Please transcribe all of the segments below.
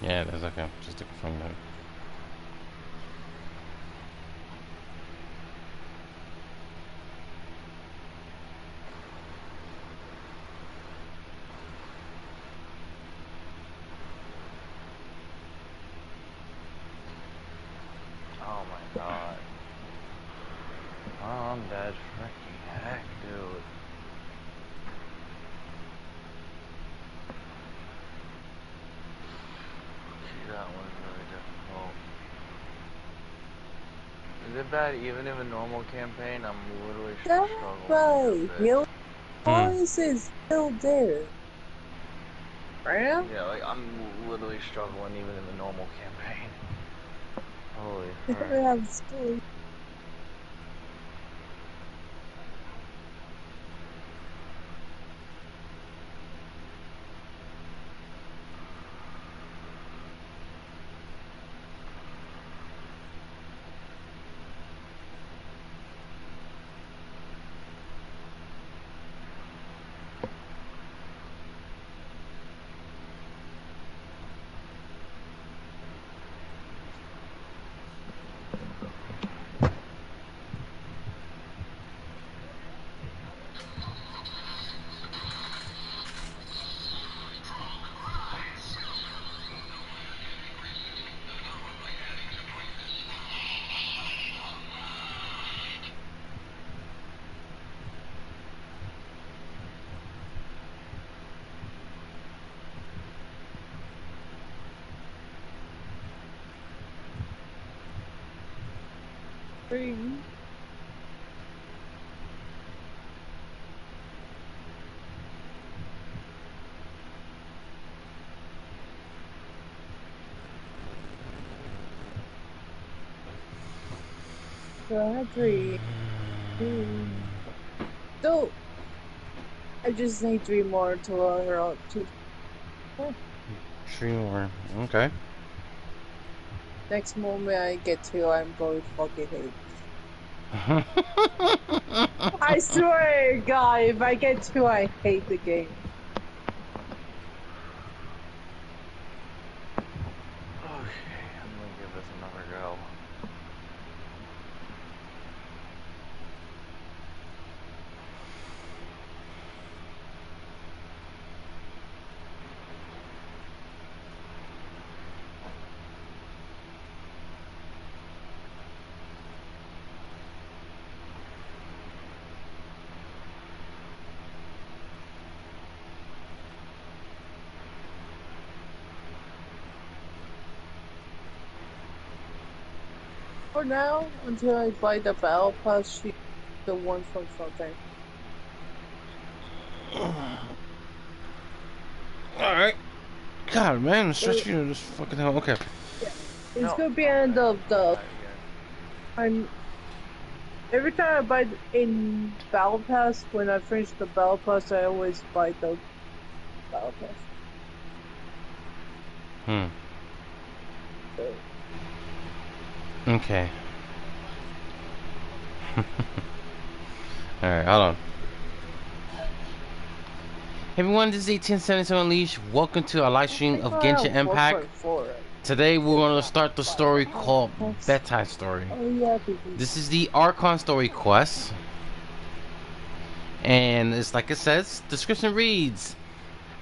Yeah, that's okay. Just to confirm that. Oh my god. Oh, I'm dead. Freaking heck, dude. Gee, that was really difficult. Is it bad even in a normal campaign? I'm literally That struggling like right. a bitch. Your voice is still there. Right? Yeah, like I'm literally struggling even in the normal campaign. Holy frick. I have story. Free. So I had three. So I just need three more to lower her up to. Three more. Okay. Next moment I get to, I'm going to fucking hate. I swear, God, if I get to, I hate the game. Okay, I'm gonna give this another go. For now, until I buy the battle pass, she the one from something. Alright. God, man, stretch you this fucking hell. Okay. Yeah, it's No, gonna be okay, end of let's the. try it again. I'm every time I buy in battle pass. When I finish the battle pass, I always buy the battle pass. Okay. Alright, hold on. Hey everyone, this is 1877 Unleashed. Welcome to our live stream of Genshin Impact. Today we're going to start the story called Bedtime Story. Oh yeah, This is the Archon story quest. And it's like it says, description reads,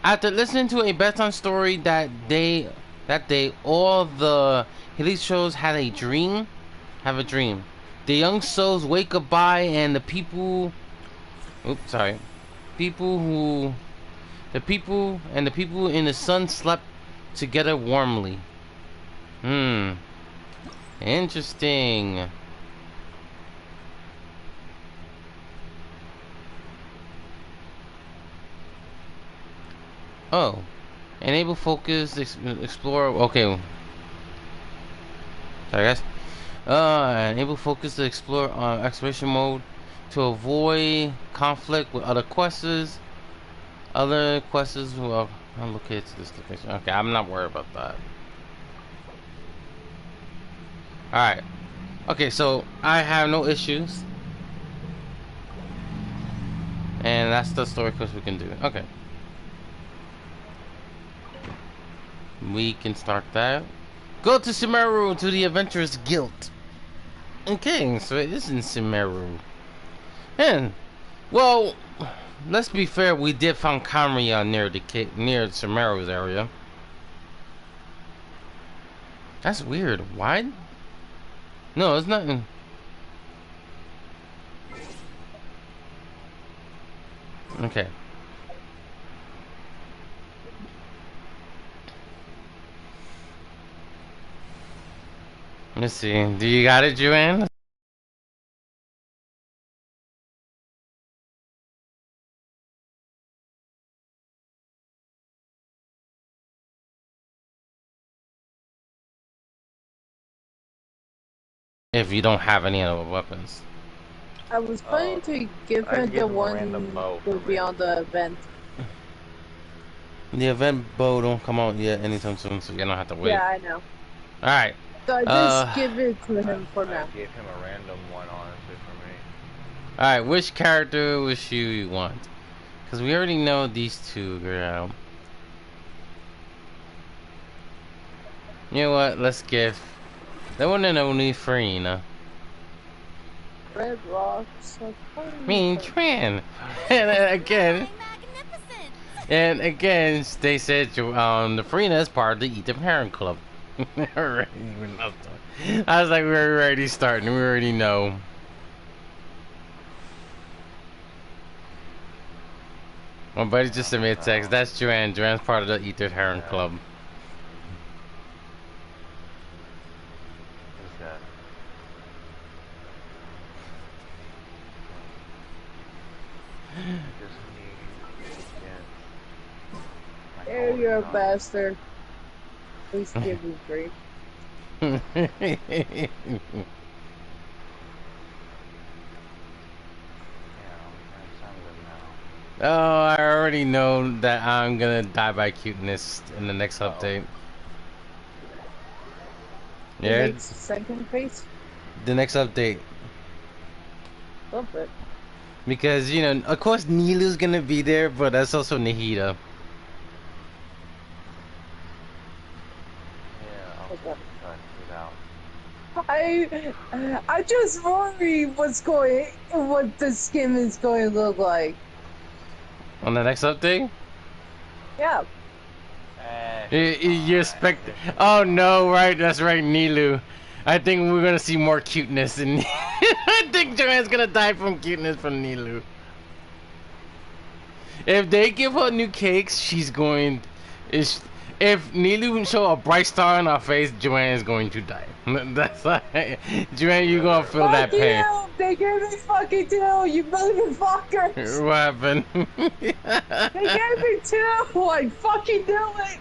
after listening to a bedtime story that day, all the Helishos had a dream. Have a dream. The young souls wake up by, and the people. Oops, sorry. People who. The people in the sun slept together warmly. Interesting. Oh. Enable focus, explore. Okay. Sorry, guys. Enable focus to explore exploration mode to avoid conflict with other quests. Other quests will allocate to this location. Okay, I'm not worried about that. Alright. Okay, so I have no issues. And that's the story quest we can do. Okay. We can start that. Go to Sumeru to the Adventurers Guild. Okay, so it is in Sumeru. And, well, let's be fair, we did find Kamiya near Sumeru's area. That's weird. Why? No, it's nothing. Okay. Let's see. Do you got it, Joanne? If you don't have any other weapons. I was planning to give I'd her give the him a one random bow who for would be on the event. The event bow don't come out yet anytime soon, so you don't have to wait. Yeah, I know. Alright. So I just give it to him for now. I gave him a random one, honestly, for me. Alright, which character, which you want? Because we already know these two, girl. You know what? Let's give the one and only Farina. Red rocks. I mean, Tran. And again, they said the Farina is part of the Eat the Parent Club. I was like, we're already starting. We already know. My buddy just sent me a text. That's Joanne. Joanne's part of the Eat the Parent Club. There, you're a bastard. Please give me grief. Oh, I already know that I'm gonna die by cuteness in the next update. Yeah. Next second phase? The next update. Love it. Because, you know, of course Nilu's gonna be there, but that's also Nahida. I just worry what the skin is going to look like. On the next update? Yeah. You expect? Oh no, right? That's right, Nilu. I think we're gonna see more cuteness, and I think Joanne's gonna die from cuteness from Nilu. If they give her new cakes, she's going. If Nilu show a bright star on her face, Joanne is going to die. That's like, Joanne, you're gonna feel that pain. You! They gave me fucking two, you motherfuckers! What happened? They gave me two! I fucking knew it!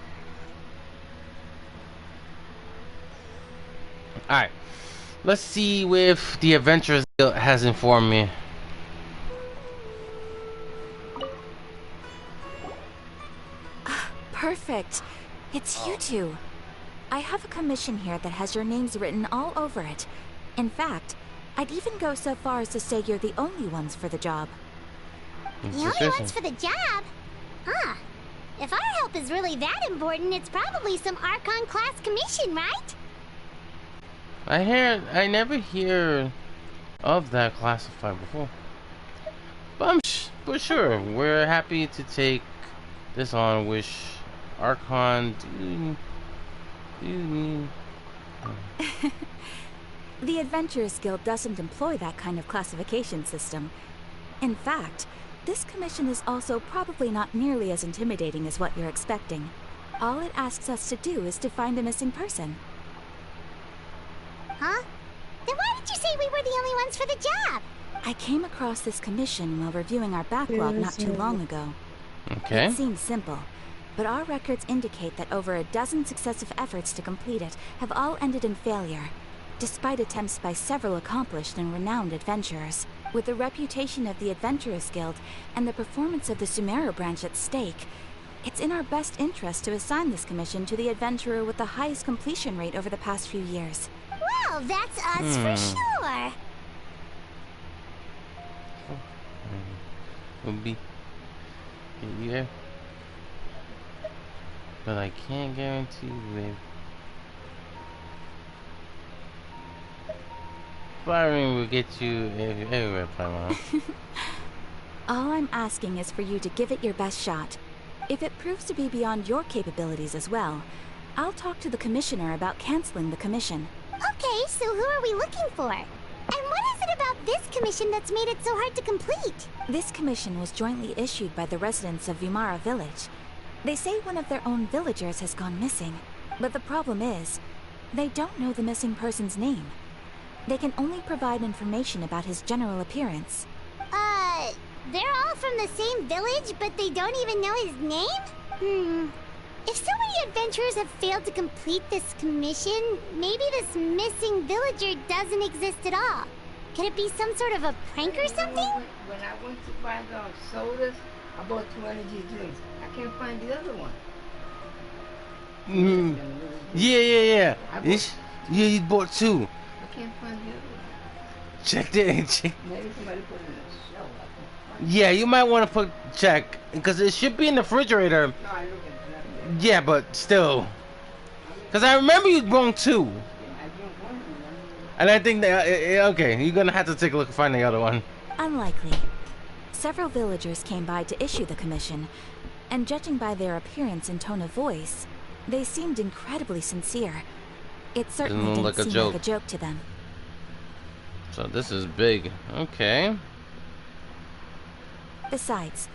Alright. Let's see if the Adventurers Guild has informed me. Perfect. It's you two. I have a commission here that has your names written all over it. In fact, I'd even go so far as to say you're the only ones for the job. The only ones for the job? Huh. If our help is really that important, it's probably some Archon class commission, right? I never hear of that classified before. But but sure, we're happy to take this on. Wish Archon The Adventurers Guild doesn't employ that kind of classification system. In fact, this commission is also probably not nearly as intimidating as what you're expecting. All it asks us to do is to find a missing person. Huh? Then why did you say we were the only ones for the job? I came across this commission while reviewing our backlog not too long ago. Okay. It seems simple, but our records indicate that over a dozen successive efforts to complete it have all ended in failure, despite attempts by several accomplished and renowned adventurers. With the reputation of the Adventurers Guild and the performance of the Sumeru branch at stake, it's in our best interest to assign this commission to the adventurer with the highest completion rate over the past few years. Well, that's us for sure. Will be. You there? But I can't guarantee with firing will get you everywhere, Paimon. All I'm asking is for you to give it your best shot. If it proves to be beyond your capabilities as well, I'll talk to the commissioner about canceling the commission. Okay, so who are we looking for? And what is it about this commission that's made it so hard to complete? This commission was jointly issued by the residents of Vimara Village. They say one of their own villagers has gone missing. But the problem is, they don't know the missing person's name. They can only provide information about his general appearance. They're all from the same village, but they don't even know his name? If so many adventurers have failed to complete this commission, maybe this missing villager doesn't exist at all. Could it be some sort of a prank or something? When I went to buy the sodas, I bought 2 energy drinks. I can't find the other one. Yeah. Yeah, you bought 2. I can't find the other one. Check it. Maybe somebody put it in the shell. Yeah, you might want to check because it should be in the refrigerator. No, I look at that. Yeah, but still, because I remember you brought 2, I drink one of them. and I think that okay, you're gonna have to take a look and find the other one. Unlikely. Several villagers came by to issue the commission, and judging by their appearance and tone of voice, they seemed incredibly sincere. It certainly Didn't didn't look a seem joke. like a joke to them. So this is big. Okay. Besides,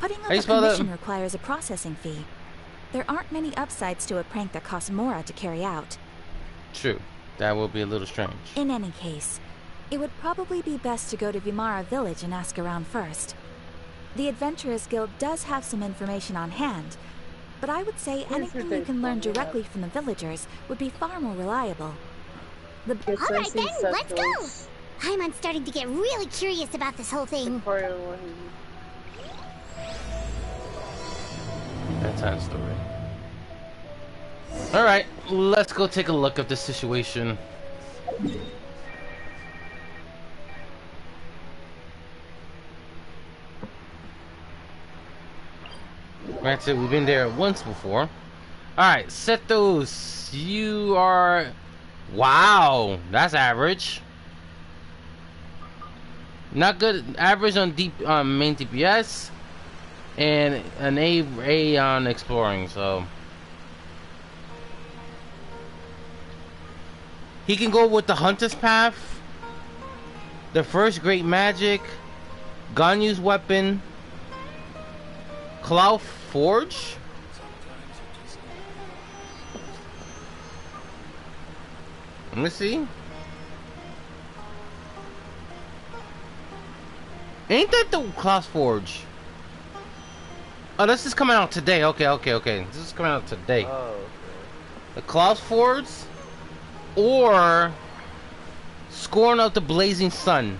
putting up How you a spell that? commission requires a processing fee. There aren't many upsides to a prank that costs Mora to carry out. True. That will be a little strange. In any case, it would probably be best to go to Vimara Village and ask around first. The Adventurers Guild does have some information on hand, but I would say anything you can learn directly from the villagers would be far more reliable. The Alright then, let's go! I'm starting to get really curious about this whole thing. Bedtime story. Alright, let's go take a look at the situation. Granted, we've been there once before. Alright, Sethos, you are... Wow, that's average. Not good. Average on main DPS. And an A on exploring, so... He can go with the Hunter's Path, the First Great Magic, Ganyu's Weapon, Cloud Forge. Let me see. Ain't that the Cloud Forge? Oh, this is coming out today. Okay. This is coming out today. Oh, okay. The Cloud Forge or Scorn of the Blazing Sun.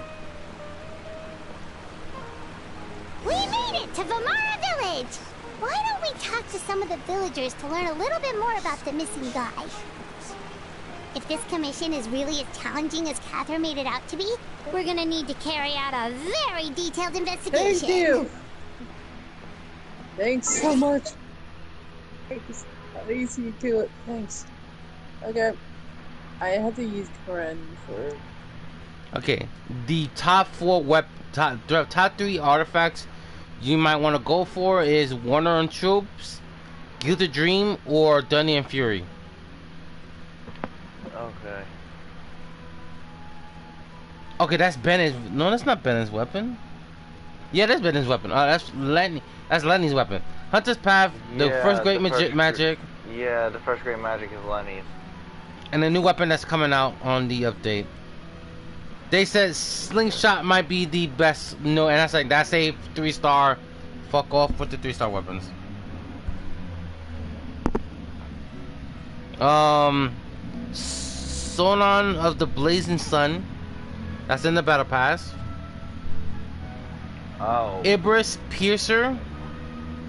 We made it to Vimara Village! Why don't we talk to some of the villagers to learn a little bit more about the missing guy? If this commission is really as challenging as Catherine made it out to be, we're gonna need to carry out a very detailed investigation. Thank you! Thanks so much. Thanks. How easy you do it. Thanks. Okay. I had to use Karen for... Okay, the top 4 top 3 artifacts you might want to go for is Warner on Troops, Gilded Dream, or Dunny and Fury. Okay. Okay, that's Bennett's. No, that's not Bennett's weapon. Yeah, that's Bennett's weapon. That's Lenny. That's Lenny's weapon. Hunter's Path, the Yeah, First Great the first Magic, Yeah, the First Great Magic is Lenny's. and the new weapon that's coming out on the update. They said Slingshot might be the best. No, and that's a 3-star. Fuck off with the 3-star weapons. Sonon of the Blazing Sun. That's in the Battle Pass. Oh. Ibris Piercer,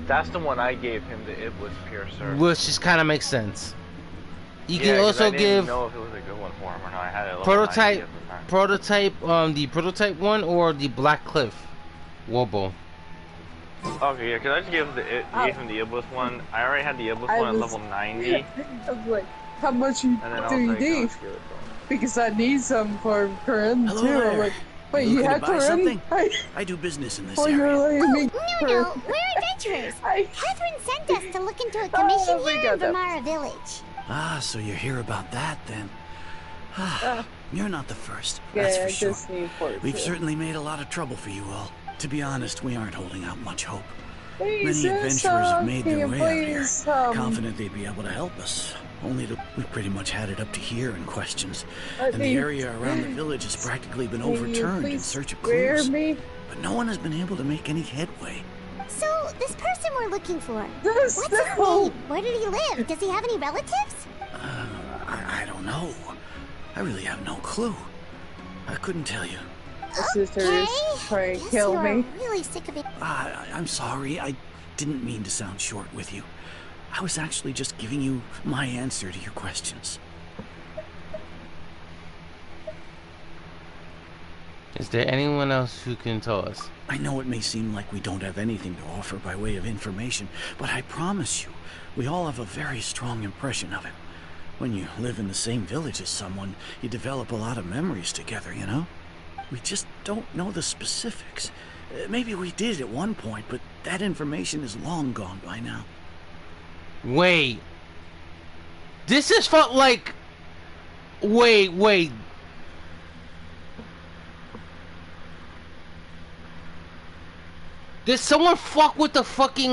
That's the one I gave him, the Iblis Piercer. which just kind of makes sense. You Yeah, can 'cause also I didn't give know if it was a good one for him or not. I had it prototype, the prototype one or the Black Cliff Wobo. Okay, yeah, cause I just gave him the Iblis one. I already had the Iblis I one at was, level 90, I was like, how much do and then I was you like, oh, need? skeleton. Because I need some for Corinne Hello too. I'm there. like, wait, You you looking to had buy Corinne? something? I do business in this Oh, you're area. letting me. No, we're adventurers. I, Catherine sent us to look into a commission Oh, we here got in that. Vamara Village. Ah, so you're here about that then. You're not the first, yeah, that's for I sure. just need for it We've too. certainly made a lot of trouble for you all. To be honest, we aren't holding out much hope. Please, Many adventurers have made can their you way out here, please, confident they'd be able to help us. Only to, we've pretty much had it up to here in questions. let And me- the area around the village has practically been can you overturned in please search of spare clues. me? But no one has been able to make any headway. So, this person we're looking for, This what's his no. name? Where did he live? Does he have any relatives? I don't know. I really have no clue. I couldn't tell you. My sister is trying to Guess kill you're me. really sick of it. I'm sorry. I didn't mean to sound short with you. I was actually just giving you my answer to your questions. Is there anyone else who can tell us? I know it may seem like we don't have anything to offer by way of information, but I promise you, we all have a very strong impression of him. When you live in the same village as someone, you develop a lot of memories together, you know? We just don't know the specifics. Maybe we did at one point, but that information is long gone by now. Wait. This has felt like... Wait. Did someone fuck with the fucking,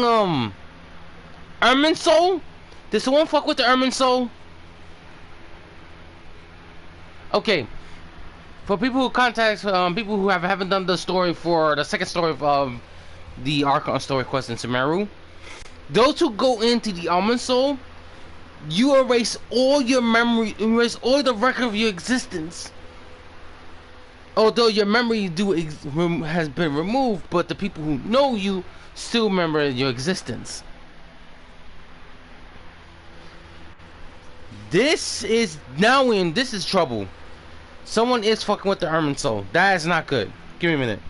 Ermin Soul? Did someone fuck with the Ermin Soul? Okay. For people who contact, people who haven't done the story for the second story of the Archon story quest in Sumeru, those who go into the Almond Soul, you erase all your memory, erase all the record of your existence. Although your memory has been removed, but the people who know you still remember your existence. This is trouble. Someone is fucking with the Ermin Soul. That is not good. Give me a minute.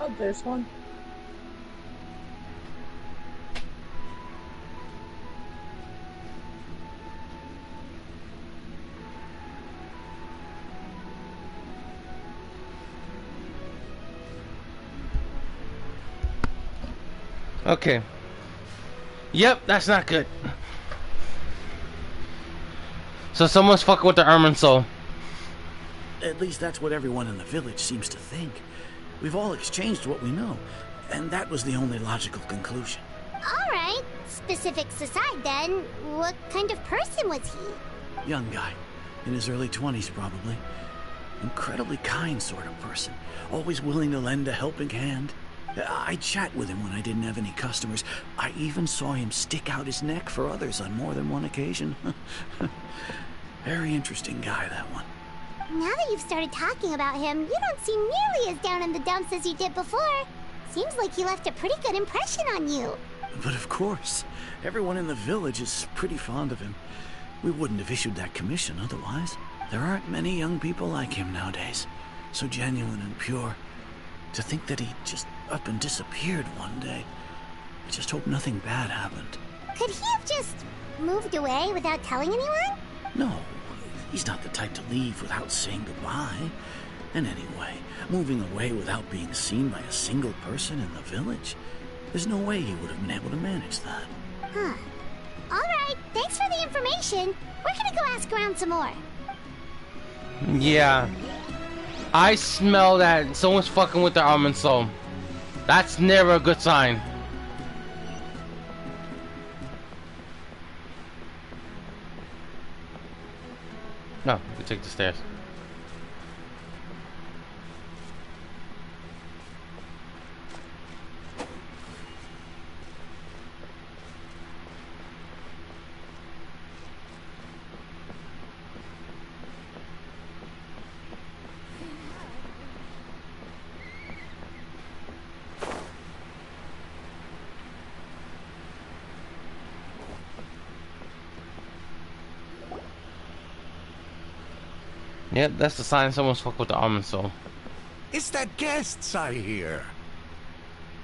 Oh, there's one. Okay. Yep, that's not good. So someone's fucking with the Ermin Soul. At least that's what everyone in the village seems to think. We've all exchanged what we know, and that was the only logical conclusion. Alright, specifics aside then, what kind of person was he? Young guy, in his early 20s probably. Incredibly kind sort of person, always willing to lend a helping hand. I'd chat with him when I didn't have any customers. I even saw him stick out his neck for others on more than one occasion. Very interesting guy, that one. Now that you've started talking about him, you don't seem nearly as down in the dumps as you did before. Seems like he left a pretty good impression on you. But of course, everyone in the village is pretty fond of him. We wouldn't have issued that commission otherwise. There aren't many young people like him nowadays. So genuine and pure. To think that he just up and disappeared one day. I just hope nothing bad happened. Could he have just moved away without telling anyone? No, he's not the type to leave without saying goodbye. And anyway, moving away without being seen by a single person in the village, there's no way he would have been able to manage that. Huh. Alright, thanks for the information. We're gonna go ask around some more. Yeah. I smell that someone's fucking with the Almond Soul. That's never a good sign. No, we take the stairs. Yep, that's the sign someone's fucked with the almond soul. Is that guests I hear?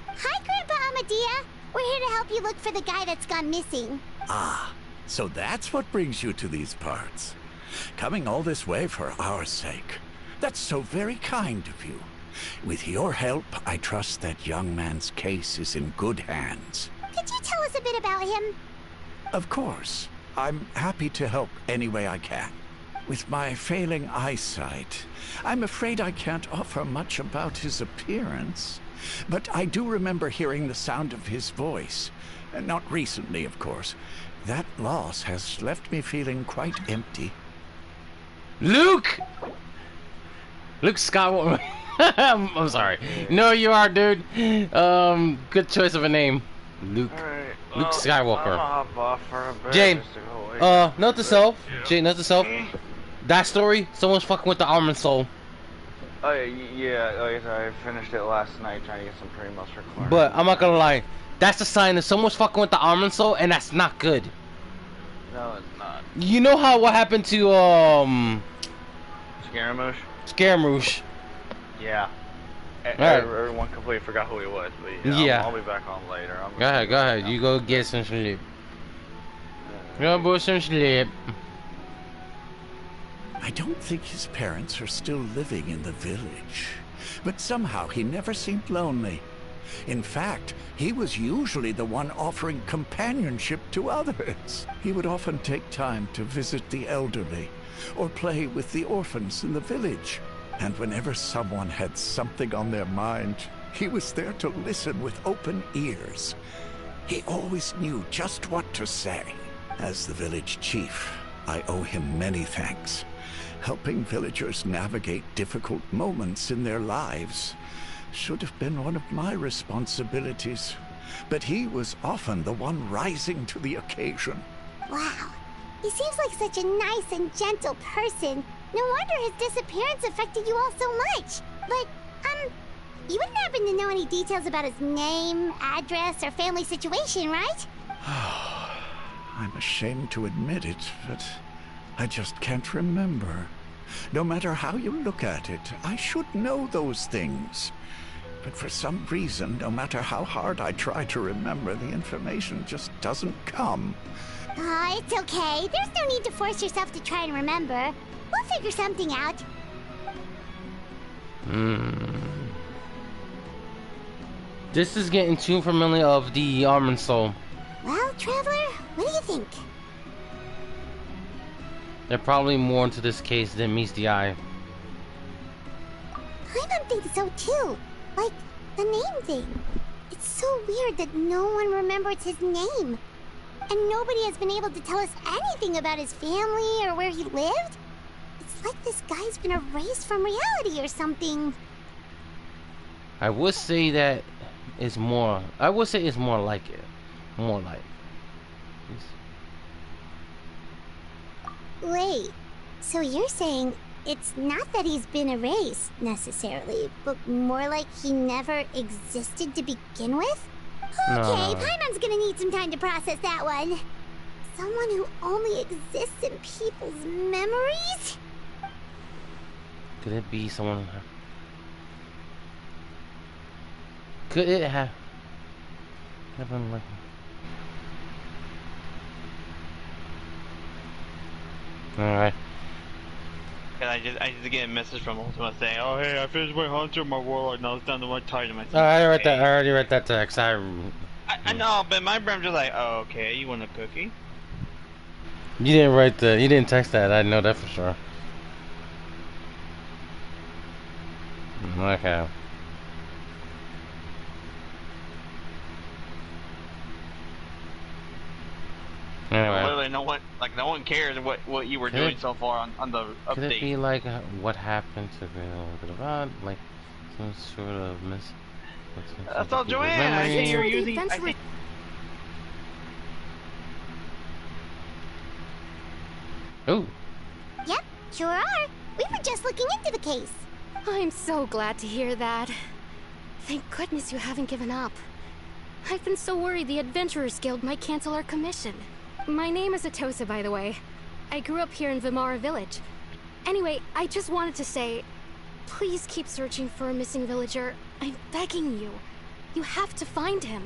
Hi, Grandpa Amadea. We're here to help you look for the guy that's gone missing. Ah, so that's what brings you to these parts. Coming all this way for our sake. That's so very kind of you. With your help, I trust that young man's case is in good hands. Could you tell us a bit about him? Of course. I'm happy to help any way I can. With my failing eyesight, I'm afraid I can't offer much about his appearance. But I do remember hearing the sound of his voice. Not recently, of course. That loss has left me feeling quite empty. Luke! Luke Skywalker. I'm sorry. No, you are, dude. Good choice of a name. Luke. Alright, Luke Skywalker. I'm gonna hop off for a bit. Jay, just to go away. note to self. Jay, note to self. That story, someone's fucking with the almond soul. Oh yeah, like I said, I finished it last night trying to get some primos for Clarence. But I'm not gonna lie. That's a sign that someone's fucking with the almond soul, and that's not good. No, it's not. You know what happened to, Scaramouche? Scaramouche? Yeah. Alright. Everyone completely forgot who he was, but Yeah. I'll be back on later. Go ahead. You go get some sleep. Go get some sleep. I don't think his parents are still living in the village. But somehow he never seemed lonely. In fact, he was usually the one offering companionship to others. He would often take time to visit the elderly or play with the orphans in the village. And whenever someone had something on their mind, he was there to listen with open ears. He always knew just what to say. As the village chief, I owe him many thanks. Helping villagers navigate difficult moments in their lives should have been one of my responsibilities. But he was often the one rising to the occasion. Wow. He seems like such a nice and gentle person. No wonder his disappearance affected you all so much. But, you wouldn't happen to know any details about his name, address, or family situation, right? I'm ashamed to admit it, but I just can't remember. No matter how you look at it, I should know those things. But for some reason, no matter how hard I try to remember, the information just doesn't come. It's okay. There's no need to force yourself to try and remember. We'll figure something out. This is getting too familiar of the almond soul. Well, Traveler, what do you think? They're probably more into this case than meets the eye. Paimon thinks so too. Like, the name thing. It's so weird that no one remembers his name. And nobody has been able to tell us anything about his family or where he lived. It's like this guy's been erased from reality or something. I would say that it's more. I would say it's more like it. More like. Wait, so you're saying it's not that he's been erased, necessarily, but more like he never existed to begin with? Okay, No. Paimon's gonna need some time to process that one. Someone who only exists in people's memories? Could it be someone? Could it have been like? Alright. And I just get a message from Ultima saying, "Oh hey, I finished my hunter, my warlord, now it's down to my titan." I already read that text. I know, but my brain's just like, "Oh okay, you want a cookie?" You didn't text that. I know that for sure. Okay. Anyway. Literally, no one cares what you were doing so far on the update. Could it be like what happened to the like some sort of That's all, Joanne. I think you're using. Ooh. Yep, sure are. We were just looking into the case. I'm so glad to hear that. Thank goodness you haven't given up. I've been so worried the Adventurers Guild might cancel our commission. My name is Atosa, by the way. I grew up here in Vimara Village. Anyway, I just wanted to say, please keep searching for a missing villager. I'm begging you. You have to find him.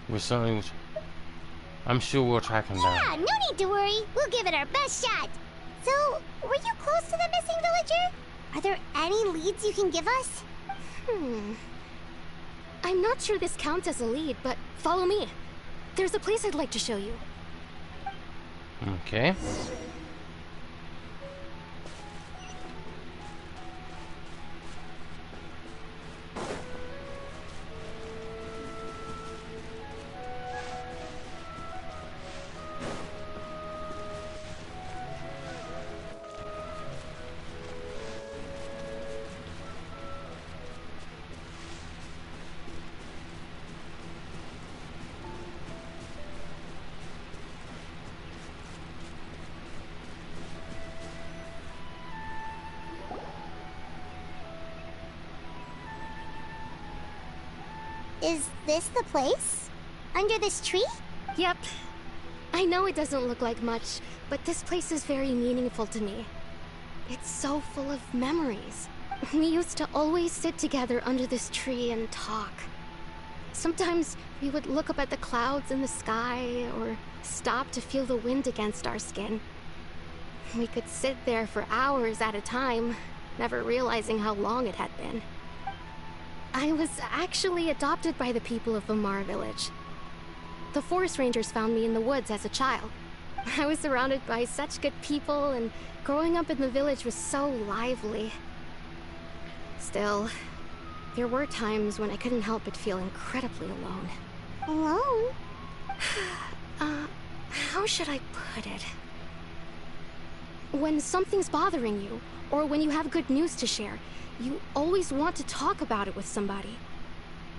We're certainly... I'm sure we'll track him down. Yeah, no need to worry. We'll give it our best shot. So, were you close to the missing villager? Are there any leads you can give us? I'm not sure this counts as a lead, but follow me. There's a place I'd like to show you. Okay. Is this the place? Under this tree? Yep. I know it doesn't look like much, but this place is very meaningful to me. It's so full of memories. We used to always sit together under this tree and talk. Sometimes we would look up at the clouds in the sky, or stop to feel the wind against our skin. We could sit there for hours at a time, never realizing how long it had been. I was actually adopted by the people of Vamar Village. The forest rangers found me in the woods as a child. I was surrounded by such good people, and growing up in the village was so lively. Still, there were times when I couldn't help but feel incredibly alone. Alone? How should I put it? When something's bothering you, or when you have good news to share, you always want to talk about it with somebody.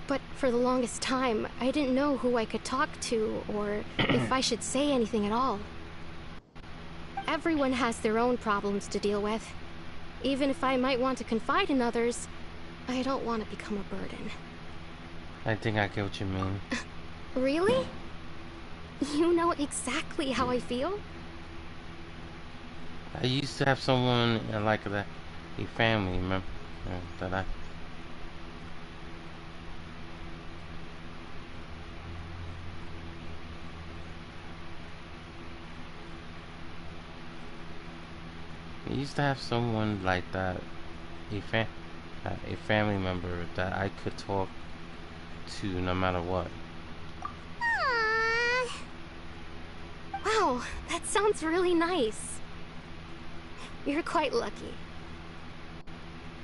But for the longest time, I didn't know who I could talk to, or if I should say anything at all. Everyone has their own problems to deal with. Even if I might want to confide in others, I don't want to become a burden. I think I get what you mean. Really? You know exactly how I feel? I used to have someone like that, a family member that I used to have someone like that, a family member that I could talk to no matter what. Aww. Wow, that sounds really nice. You're quite lucky.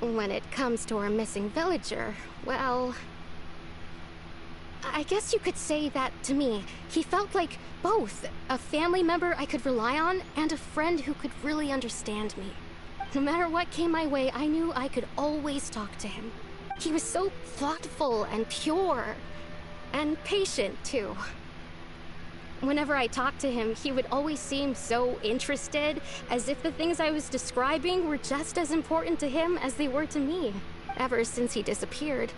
When it comes to our missing villager, well, I guess you could say that to me. He felt like both a family member I could rely on and a friend who could really understand me. No matter what came my way, I knew I could always talk to him. He was so thoughtful and pure, and patient too. Whenever I talked to him, he would always seem so interested, as if the things I was describing were just as important to him as they were to me. Ever since he disappeared,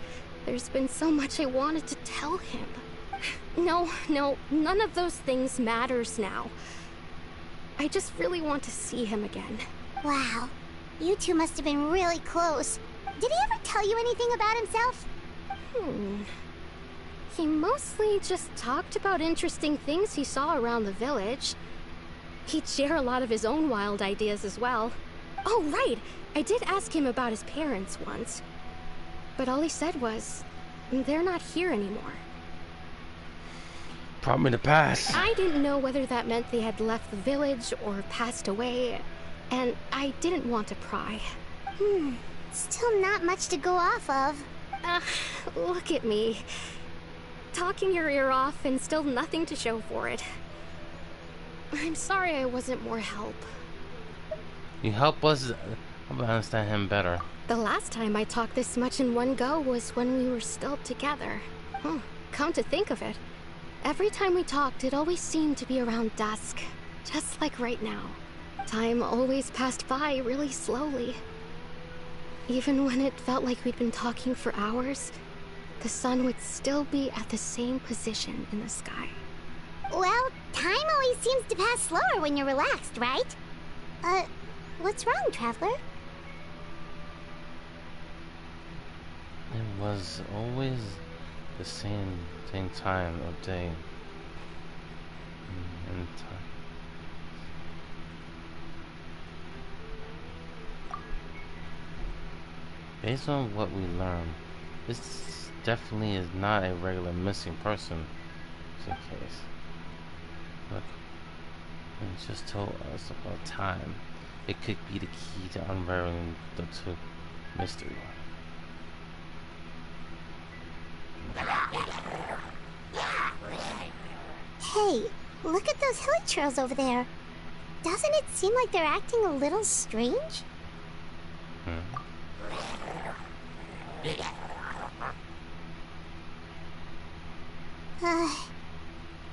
there's been so much I wanted to tell him. No, none of those things matters now. I just really want to see him again. Wow. You two must have been really close. Did he ever tell you anything about himself? He mostly just talked about interesting things he saw around the village. He'd share a lot of his own wild ideas as well. Oh, right! I did ask him about his parents once. But all he said was, they're not here anymore. Probably the past. I didn't know whether that meant they had left the village or passed away, and I didn't want to pry. Still not much to go off of. Look at me. Talking your ear off and still nothing to show for it. I'm sorry I wasn't more help. You help us understand him better. The last time I talked this much in one go was when we were still together. Come to think of it, every time we talked, it always seemed to be around dusk, just like right now. Time always passed by really slowly. Even when it felt like we'd been talking for hours, the sun would still be at the same position in the sky. Well, time Time always seems to pass slower when you're relaxed, right? What's wrong, Traveler? It was always the same time of day. And time. Based on what we learned, this definitely is not a regular missing person case. Look, it just told us about time. It could be the key to unraveling the two mystery. Hey, look at those hilichurls over there. Doesn't it seem like they're acting a little strange?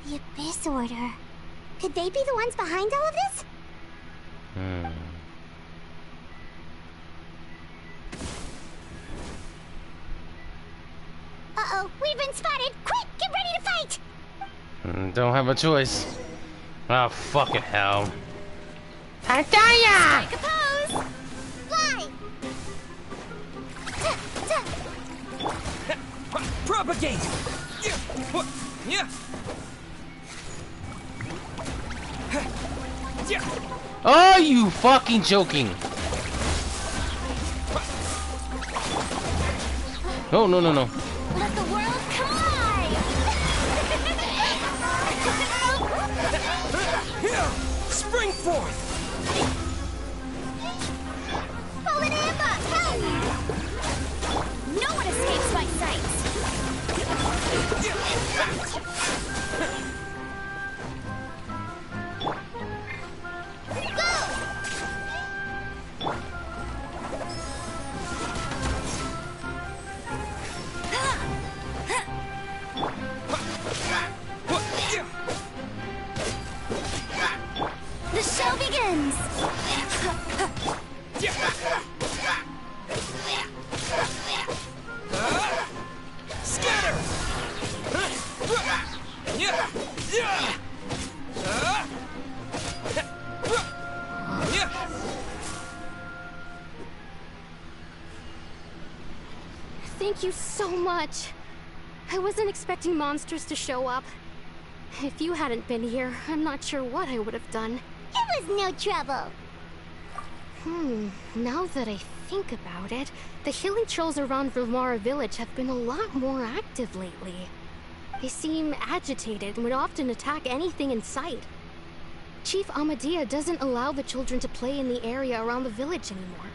The Abyss Order. Could they be the ones behind all of this? Uh-oh, we've been spotted! Quick, get ready to fight! Don't have a choice. Oh, fucking hell. Tataya! Take a pose! Fly! Propagate! Yeah. Are you fucking joking? No, no, no, no. Let the world collide! Spring forth! Fall in ambush! Help! No one escapes my sights! The show begins! Scatter! Thank you so much. I wasn't expecting monsters to show up. If you hadn't been here, I'm not sure what I would have done. It was no trouble. Now that I think about it, the healing trolls around Vilmara village have been a lot more active lately. They seem agitated and would often attack anything in sight. Chief Amadea doesn't allow the children to play in the area around the village anymore.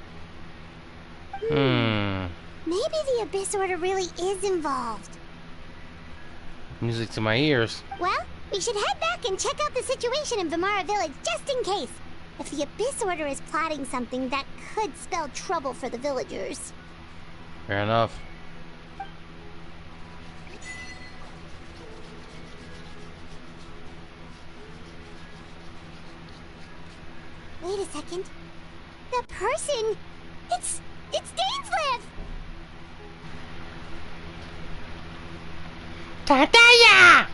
Maybe the Abyss Order really is involved. Music to my ears. Well, we should head back and check out the situation in Vilmara village just in case. If the Abyss Order is plotting something, that could spell trouble for the villagers. Fair enough. Wait a second. The person! It's Dainslev! Tataya!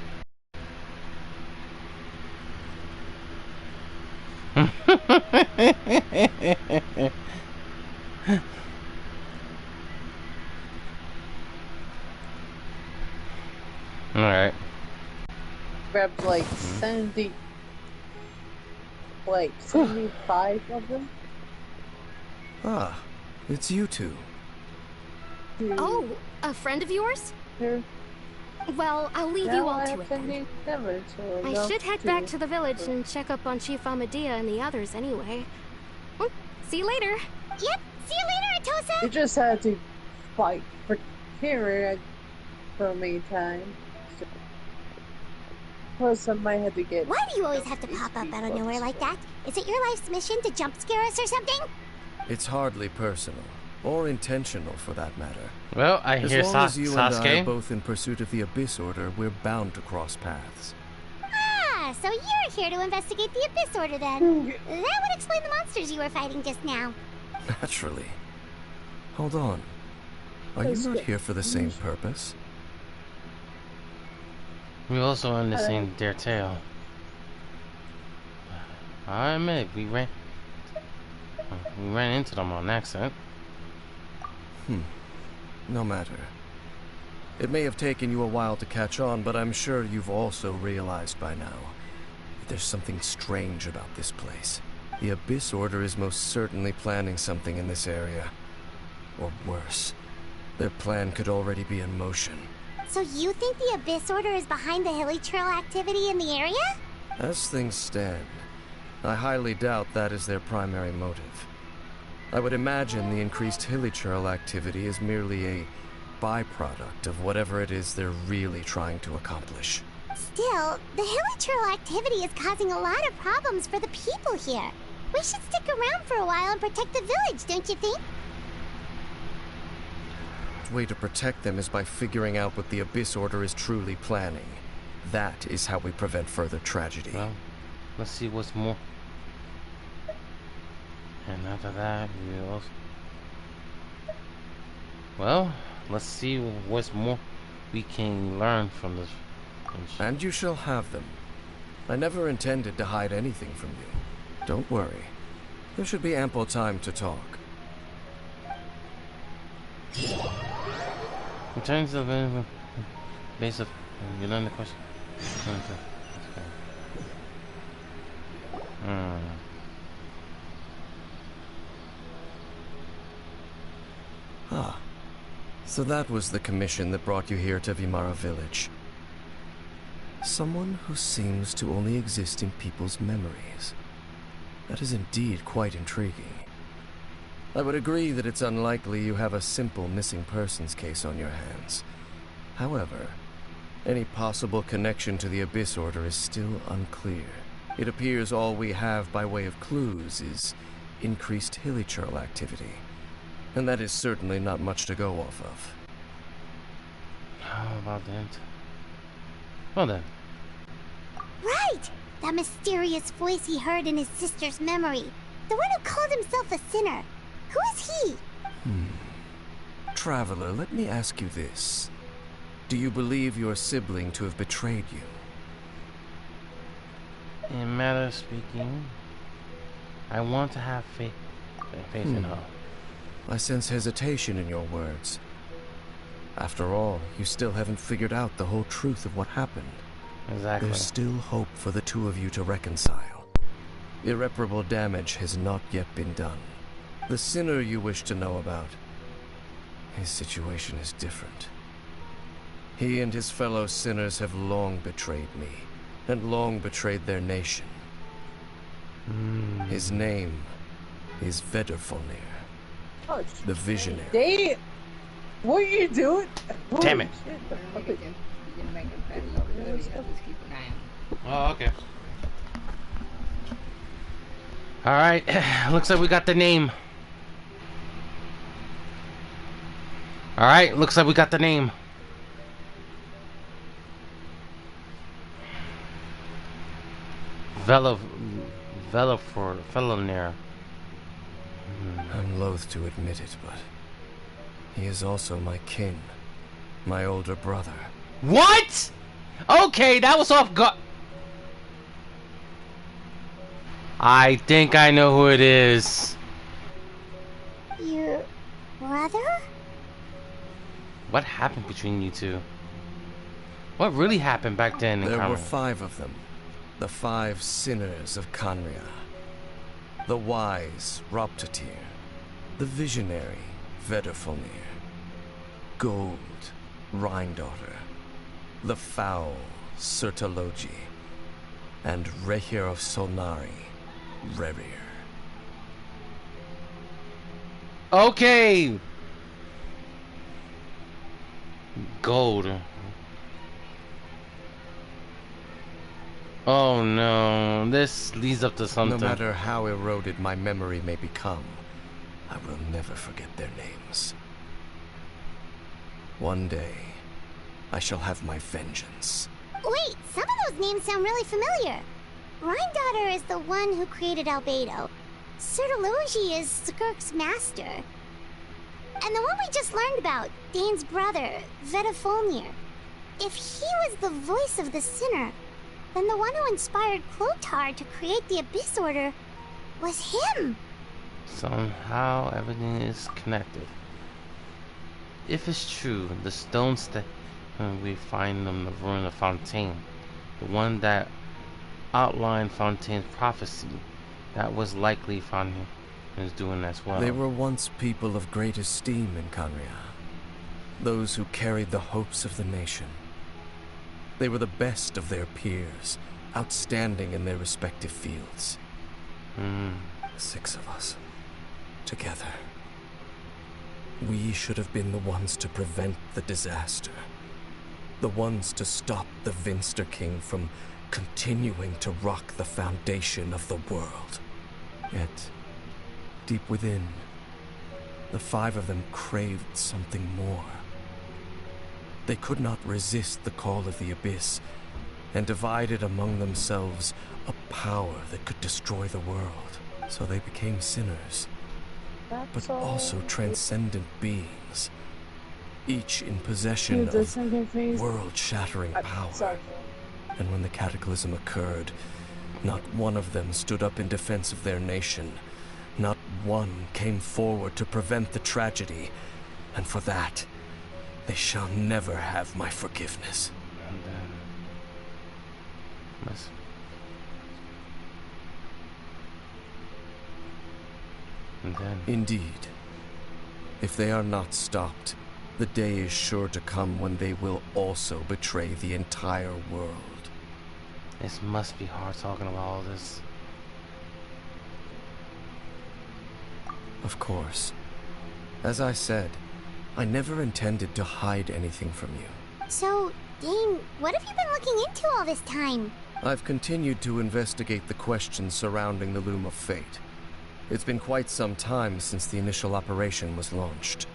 Alright. Grabbed like 75 of them. Ah, it's you two. Oh, a friend of yours? Here. Well, I'll leave you all to it then. I should head back to the village and check up on Chief Amadea and the others anyway. Well, see you later. Yep, see you later, Atosa! You just had to fight for Kira for a meantime. So. Plus, I might have to get... Why do you always have to pop up out of nowhere like that? Is it your life's mission to jump scare us or something? It's hardly personal. Or intentional, for that matter. Well, I hear as long as you and I Sasuke. are both in pursuit of the Abyss Order, we're bound to cross paths. Ah, so you're here to investigate the Abyss Order then. That would explain the monsters you were fighting just now. Naturally. Hold on. Are you not here for the same purpose? We also understand their tale. I admit we ran into them on accident. No matter. It may have taken you a while to catch on, but I'm sure you've also realized by now that there's something strange about this place. The Abyss Order is most certainly planning something in this area. Or worse, their plan could already be in motion. So you think the Abyss Order is behind the Hilly Trail activity in the area? As things stand, I highly doubt that is their primary motive. I would imagine the increased Hilly Trail activity is merely a byproduct of whatever it is they're really trying to accomplish. Still, the Hilly Trail activity is causing a lot of problems for the people here. We should stick around for a while and protect the village, don't you think? The way to protect them is by figuring out what the Abyss Order is truly planning. That is how we prevent further tragedy. Well, let's see what's more. And after that, we'll... Well, let's see what's more we can learn from this. And you shall have them. I never intended to hide anything from you. Don't worry. There should be ample time to talk. In terms of base of you learn the question. Ah. So that was the commission that brought you here to Vimara Village. Someone who seems to only exist in people's memories. That is indeed quite intriguing. I would agree that it's unlikely you have a simple missing persons case on your hands. However, any possible connection to the Abyss Order is still unclear. It appears all we have by way of clues is increased Hilly Trail activity. And that is certainly not much to go off of. How about that? Well then. Right! That mysterious voice he heard in his sister's memory. The one who called himself a sinner. Who is he? Traveler, let me ask you this. Do you believe your sibling to have betrayed you? In matter of speaking, I want to have faith in her. I sense hesitation in your words. After all, you still haven't figured out the whole truth of what happened. Exactly. There's still hope for the two of you to reconcile. Irreparable damage has not yet been done. The sinner you wish to know about, his situation is different. He and his fellow sinners have long betrayed me, and long betrayed their nation. His name is Vedderfolnir, the Visionary. They... What are you doing? Damn it. Oh, okay. Alright, looks like we got the name. Alright, looks like we got the name. Felonir. I'm loath to admit it, but he is also my kin, my older brother. What? Okay, that was off guard. I think I know who it is. Your brother? What happened between you two? What really happened back then in There were Conria? 5 of them. The 5 sinners of Conria. The wise Roptatir. The visionary Vedderfolnir. Gold Rhindaughter. The foul Sertologi. And Rehir of Solnari, Rerir. Okay. Gold. Oh no, this leads up to something. No matter how eroded my memory may become, I will never forget their names. One day, I shall have my vengeance. Wait, some of those names sound really familiar. Rhindaughter is the one who created Albedo. Sertologi is Skirk's master. And the one we just learned about, Dane's brother, Vedderfolnir. If he was the voice of the sinner, then the one who inspired Clotar to create the Abyss Order was him. Somehow everything is connected. If it's true, the stones that we find in the ruin of Fontaine, the one that outlined Fontaine's prophecy, that was likely Fontaine is doing as well. They were once people of great esteem in Canria. Those who carried the hopes of the nation. They were the best of their peers, outstanding in their respective fields. 6 of us, together. We should have been the ones to prevent the disaster. The ones to stop the Vinster King from continuing to rock the foundation of the world. Yet, deep within, the 5 of them craved something more. They could not resist the call of the Abyss, and divided among themselves a power that could destroy the world. So they became sinners, but also transcendent beings, each in possession of world-shattering power. And when the cataclysm occurred, not one of them stood up in defense of their nation. Not one came forward to prevent the tragedy, and for that, they shall never have my forgiveness. And then... Indeed. If they are not stopped, the day is sure to come when they will also betray the entire world. This must be hard talking about all this. Of course. As I said, I never intended to hide anything from you. So, Dane, what have you been looking into all this time? I've continued to investigate the questions surrounding the Loom of Fate. It's been quite some time since the initial operation was launched.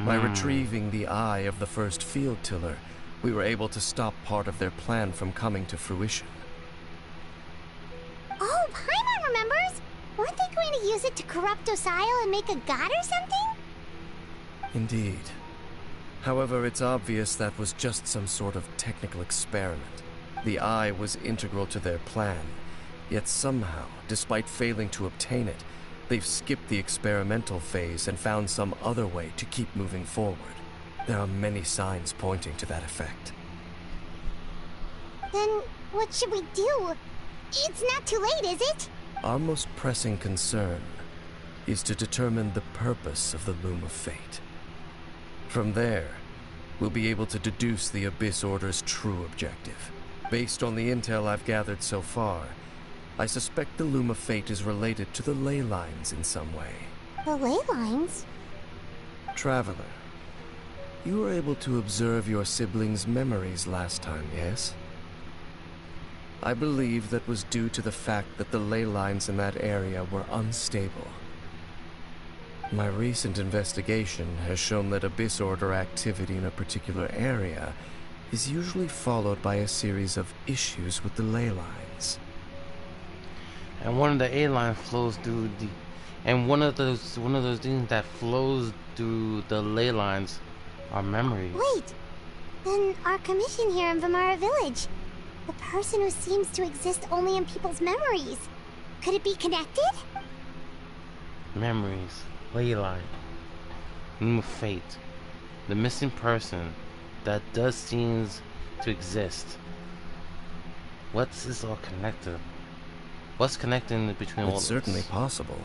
By retrieving the eye of the first field tiller, we were able to stop part of their plan from coming to fruition. Oh, Paimon remembers! Weren't they going to use it to corrupt Osial and make a god or something? Indeed. However, it's obvious that was just some sort of technical experiment. The eye was integral to their plan, yet somehow, despite failing to obtain it, they've skipped the experimental phase and found some other way to keep moving forward. There are many signs pointing to that effect. Then, what should we do? It's not too late, is it? Our most pressing concern is to determine the purpose of the Loom of Fate. From there, we'll be able to deduce the Abyss Order's true objective. Based on the intel I've gathered so far, I suspect the Loom of Fate is related to the ley lines in some way. The ley lines? Traveler, you were able to observe your siblings' memories last time, yes? I believe that was due to the fact that the ley lines in that area were unstable. My recent investigation has shown that Abyss Order activity in a particular area is usually followed by a series of issues with the ley lines. And one of the A line flows through the, and one of those things that flows through the ley lines are memories. Wait, then our commission here in Vamara Village, the person who seems to exist only in people's memories, could it be connected? Memories, ley line, Loom of Fate, the missing person that does seems to exist. What's this all connected? What's connecting between all of this? It's certainly possible.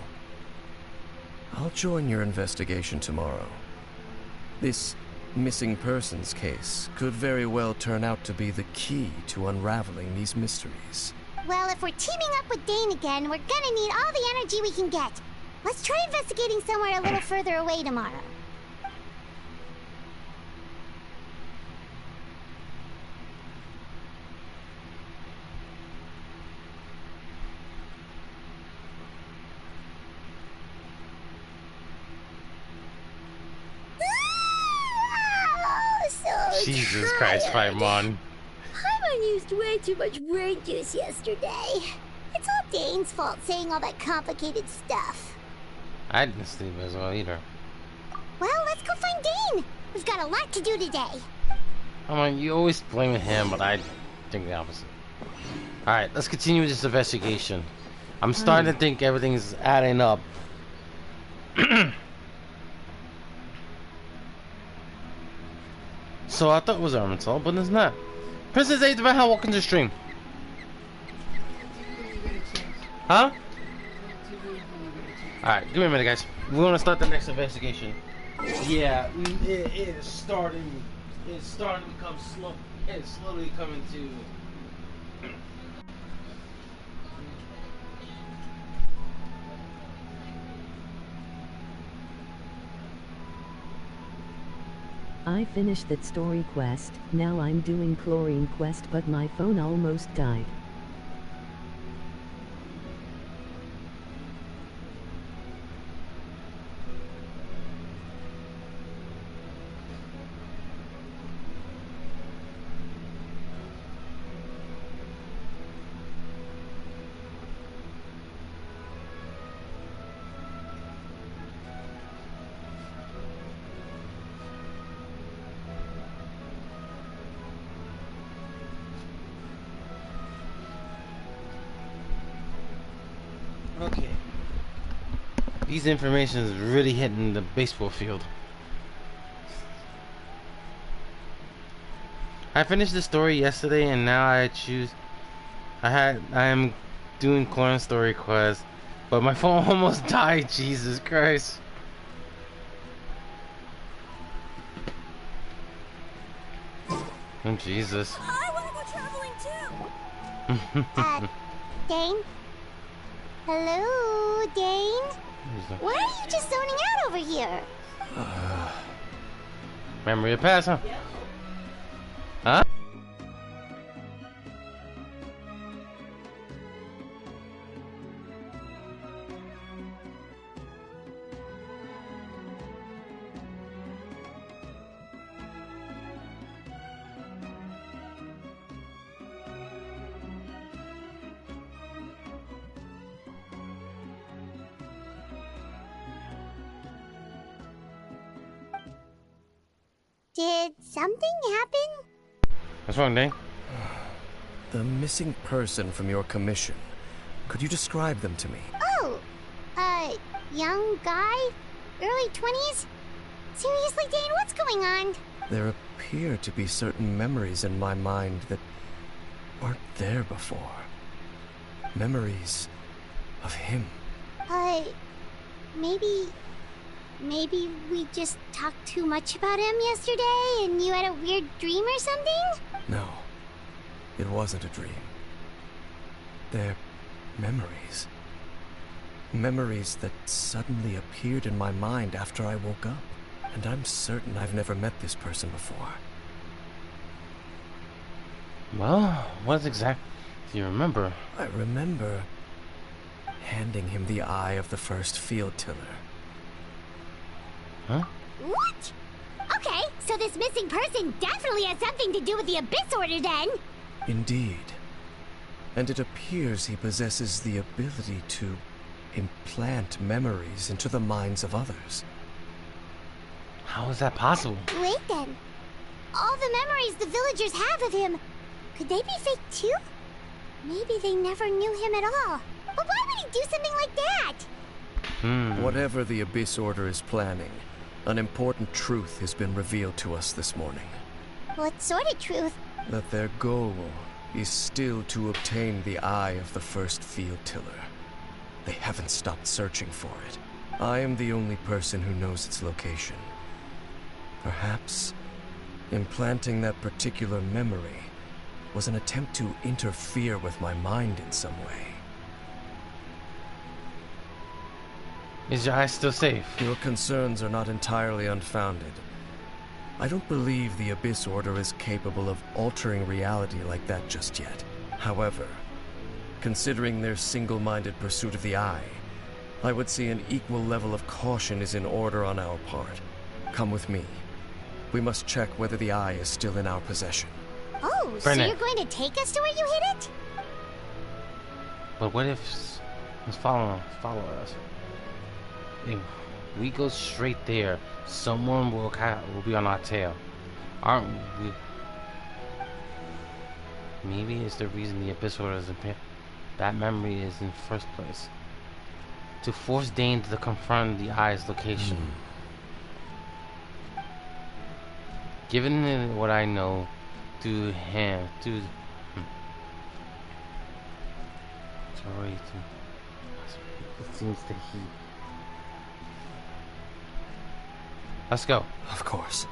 I'll join your investigation tomorrow. This missing persons case could very well turn out to be the key to unraveling these mysteries. Well, if we're teaming up with Dane again, we're gonna need all the energy we can get. Let's try investigating somewhere a little further away tomorrow. Jesus Christ, Paimon. Paimon used way too much brain juice yesterday. It's all Dane's fault saying all that complicated stuff. I didn't sleep as well either. Well, let's go find Dane. We've got a lot to do today. Come on, you always blame him, but I think the opposite. Alright, let's continue with this investigation. I'm starting to think everything's adding up. So I thought it was Armental, but it's not. Princess Abraham, welcome to the stream. Huh? Alright, give me a minute, guys. We want to start the next investigation. Yeah, it is starting. It's starting to become slow. It's slowly coming to. I finished that story quest. Now I'm doing chlorine quest, but my phone almost died. Okay. These information is really hitting the baseball field. I finished the story yesterday, and now I am doing corn story quest, but my phone almost died. Jesus Christ. Oh Jesus. I want to go traveling too. Dane? Hello, Dane? Why are you just zoning out over here? Memory of past, huh? Huh? Did something happen? What's wrong, Dane? The missing person from your commission. Could you describe them to me? Oh, young guy? Early 20s? Seriously, Dane, what's going on? There appear to be certain memories in my mind that weren't there before. Memories of him. Maybe we just talked too much about him yesterday and you had a weird dream or something? No, it wasn't a dream. They're memories. Memories that suddenly appeared in my mind after I woke up. And I'm certain I've never met this person before. Well, what exactly do you remember? I remember handing him the eye of the first field tiller. Huh? What? Okay, so this missing person definitely has something to do with the Abyss Order then. Indeed. And it appears he possesses the ability to implant memories into the minds of others. How is that possible? Wait then. All the memories the villagers have of him, could they be fake too? Maybe they never knew him at all. But why would he do something like that? Whatever the Abyss Order is planning, an important truth has been revealed to us this morning. What sort of truth? That their goal is still to obtain the eye of the first field tiller. They haven't stopped searching for it. I am the only person who knows its location. Perhaps implanting that particular memory was an attempt to interfere with my mind in some way. Is your eye still safe? Your concerns are not entirely unfounded. I don't believe the Abyss Order is capable of altering reality like that just yet. However, considering their single-minded pursuit of the eye, I would say an equal level of caution is in order on our part. Come with me. We must check whether the eye is still in our possession. Oh, so you're going to take us to where you hid it? But what if he's following us? If we go straight there, someone will be on our tail. Aren't we? Maybe it's the reason the Abyss Order is that memory is in the first place. To force Dane to confront the Eye's location. Given what I know, it seems that he. Let's go. Of course.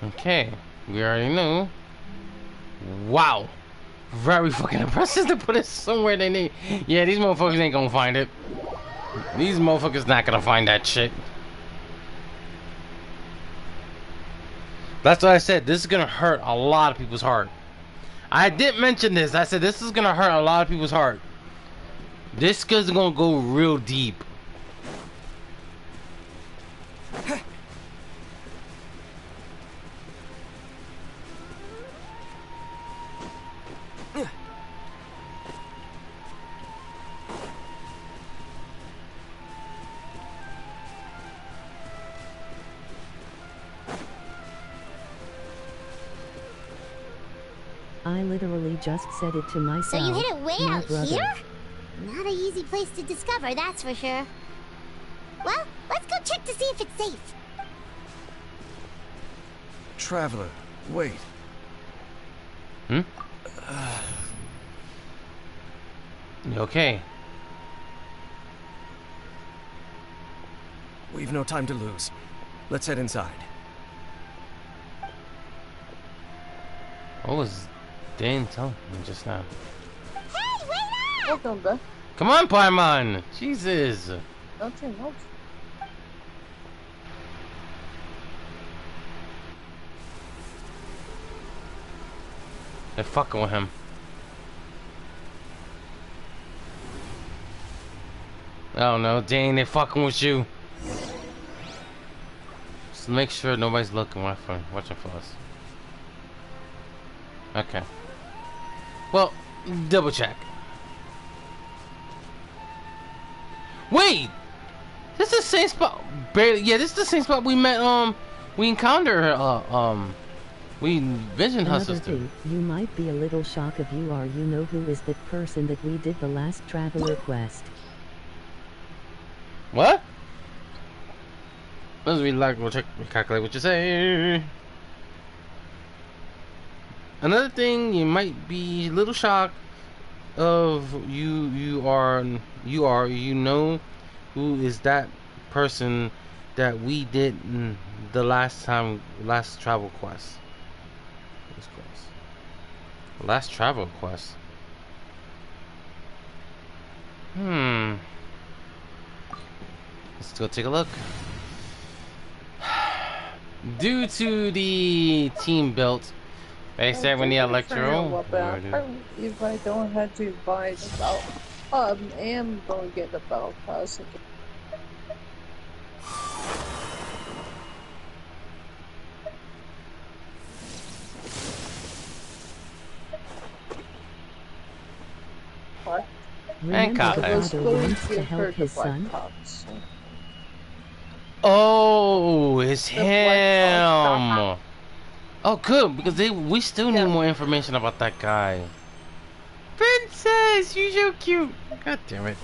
Okay, we already knew. Wow, very fucking impressive to put it somewhere they need. Yeah, these motherfuckers ain't gonna find it. These motherfuckers not gonna find that shit. That's what I said. This is gonna hurt a lot of people's heart. I did mention this. I said this is gonna hurt a lot of people's heart. This is gonna go real deep. I literally just said it to myself. So you hid it way my out brother. here? Not an easy place to discover, that's for sure. Well, let's go check to see if it's safe. Traveler, wait. You okay? We've no time to lose. Let's head inside. What was Dane telling me just now? Hey, wait up! Welcome back. Come on, Paimon! Jesus! Nothing else. They're fucking with him. Oh no, Dane, they're fucking with you. Just make sure nobody's looking watching for us. Okay. Well, double check. Wait! This is the same spot. Barely. Yeah, this is the same spot we met. We encountered. We visioned her Another sister. thing, you might be a little shocked if you are. You know who is the person that we did the last traveler quest. What? Let's recalculate what you say. Another thing, you might be a little shocked of you know who is that person that we did in the last travel quest. Last travel quest. Let's go take a look. Due to the team built, they said we need a electro. If I don't have to buy the belt, I am going to get the belt pass again. What? And Remember the father wants to help his son? Oh, it's him. Oh, good, because we still need more information about that guy. Princess, you're so cute. God damn it.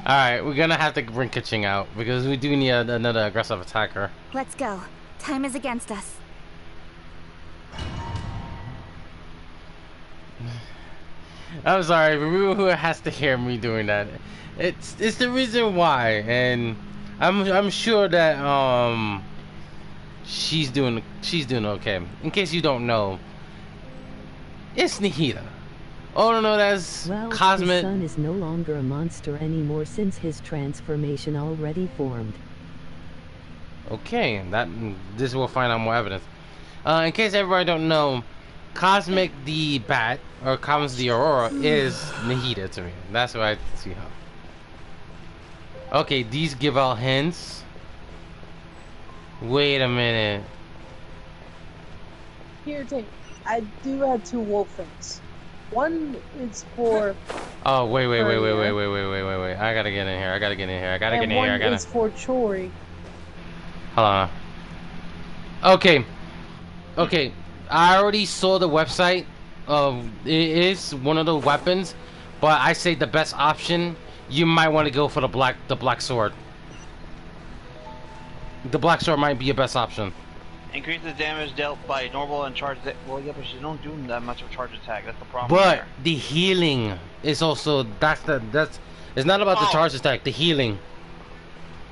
Alright, we're gonna have to bring Kaching out, because we do need another aggressive attacker. Let's go. Time is against us. I'm sorry, but who has to hear me doing that? It's the reason why, and I'm sure that she's doing okay. In case you don't know, it's Nihita. Oh no, that's well, Cosmic. His son is no longer a monster anymore since his transformation already formed. Okay, this will find out more evidence. In case everybody don't know, Cosmic the Bat or Cosmic the Aurora is Nahida to me. That's what I see how. Okay, these give out hints. Wait a minute. Here, take. I do have 2 wolf things. One is for. Oh wait! I gotta get in here. I gotta get in here. One is for Chori. Hold on. Okay. I already saw the website. It is one of the weapons, but I say the best option. You might want to go for the black sword. The black sword might be your best option. Increases damage dealt by normal and charged. Well, yeah, but she don't do that much of a charge attack. That's the problem. But there. the healing is also that's it's not about the charge attack. The healing.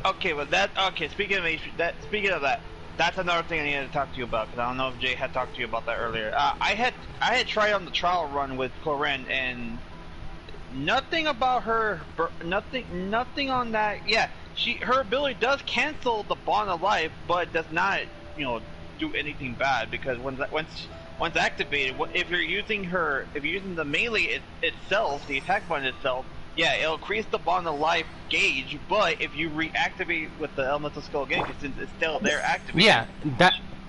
Okay, well Speaking of that, that's another thing I needed to talk to you about because I don't know if Jay had talked to you about that earlier. I had tried on the trial run with Cloren and nothing about her. Nothing on that. Yeah, her ability does cancel the bond of life, but does not. Do anything bad because once activated, if you're using the melee itself, the attack button itself, yeah, it'll increase the bond of life gauge. But if you reactivate with the elemental skill again, since it's still there activated, yeah,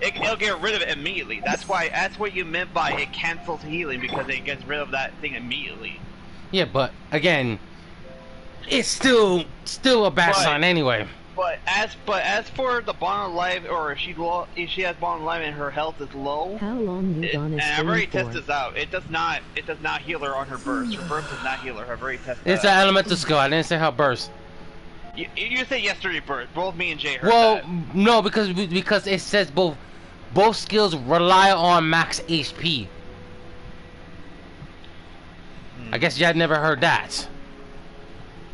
it'll get rid of it immediately. That's what you meant by it cancels healing because it gets rid of that thing immediately. Yeah, but again, it's still a bad sign anyway. But as for the bond of life, or if she has bond of life and her health is low, how long you gonna and I've already tested this out. It does not heal her on her burst. Her burst does not heal her. I've already tested. It's an elemental skill. I didn't say how burst. You said yesterday burst. Both me and Jay heard that. No, because it says both skills rely on max HP. I guess you had never heard that.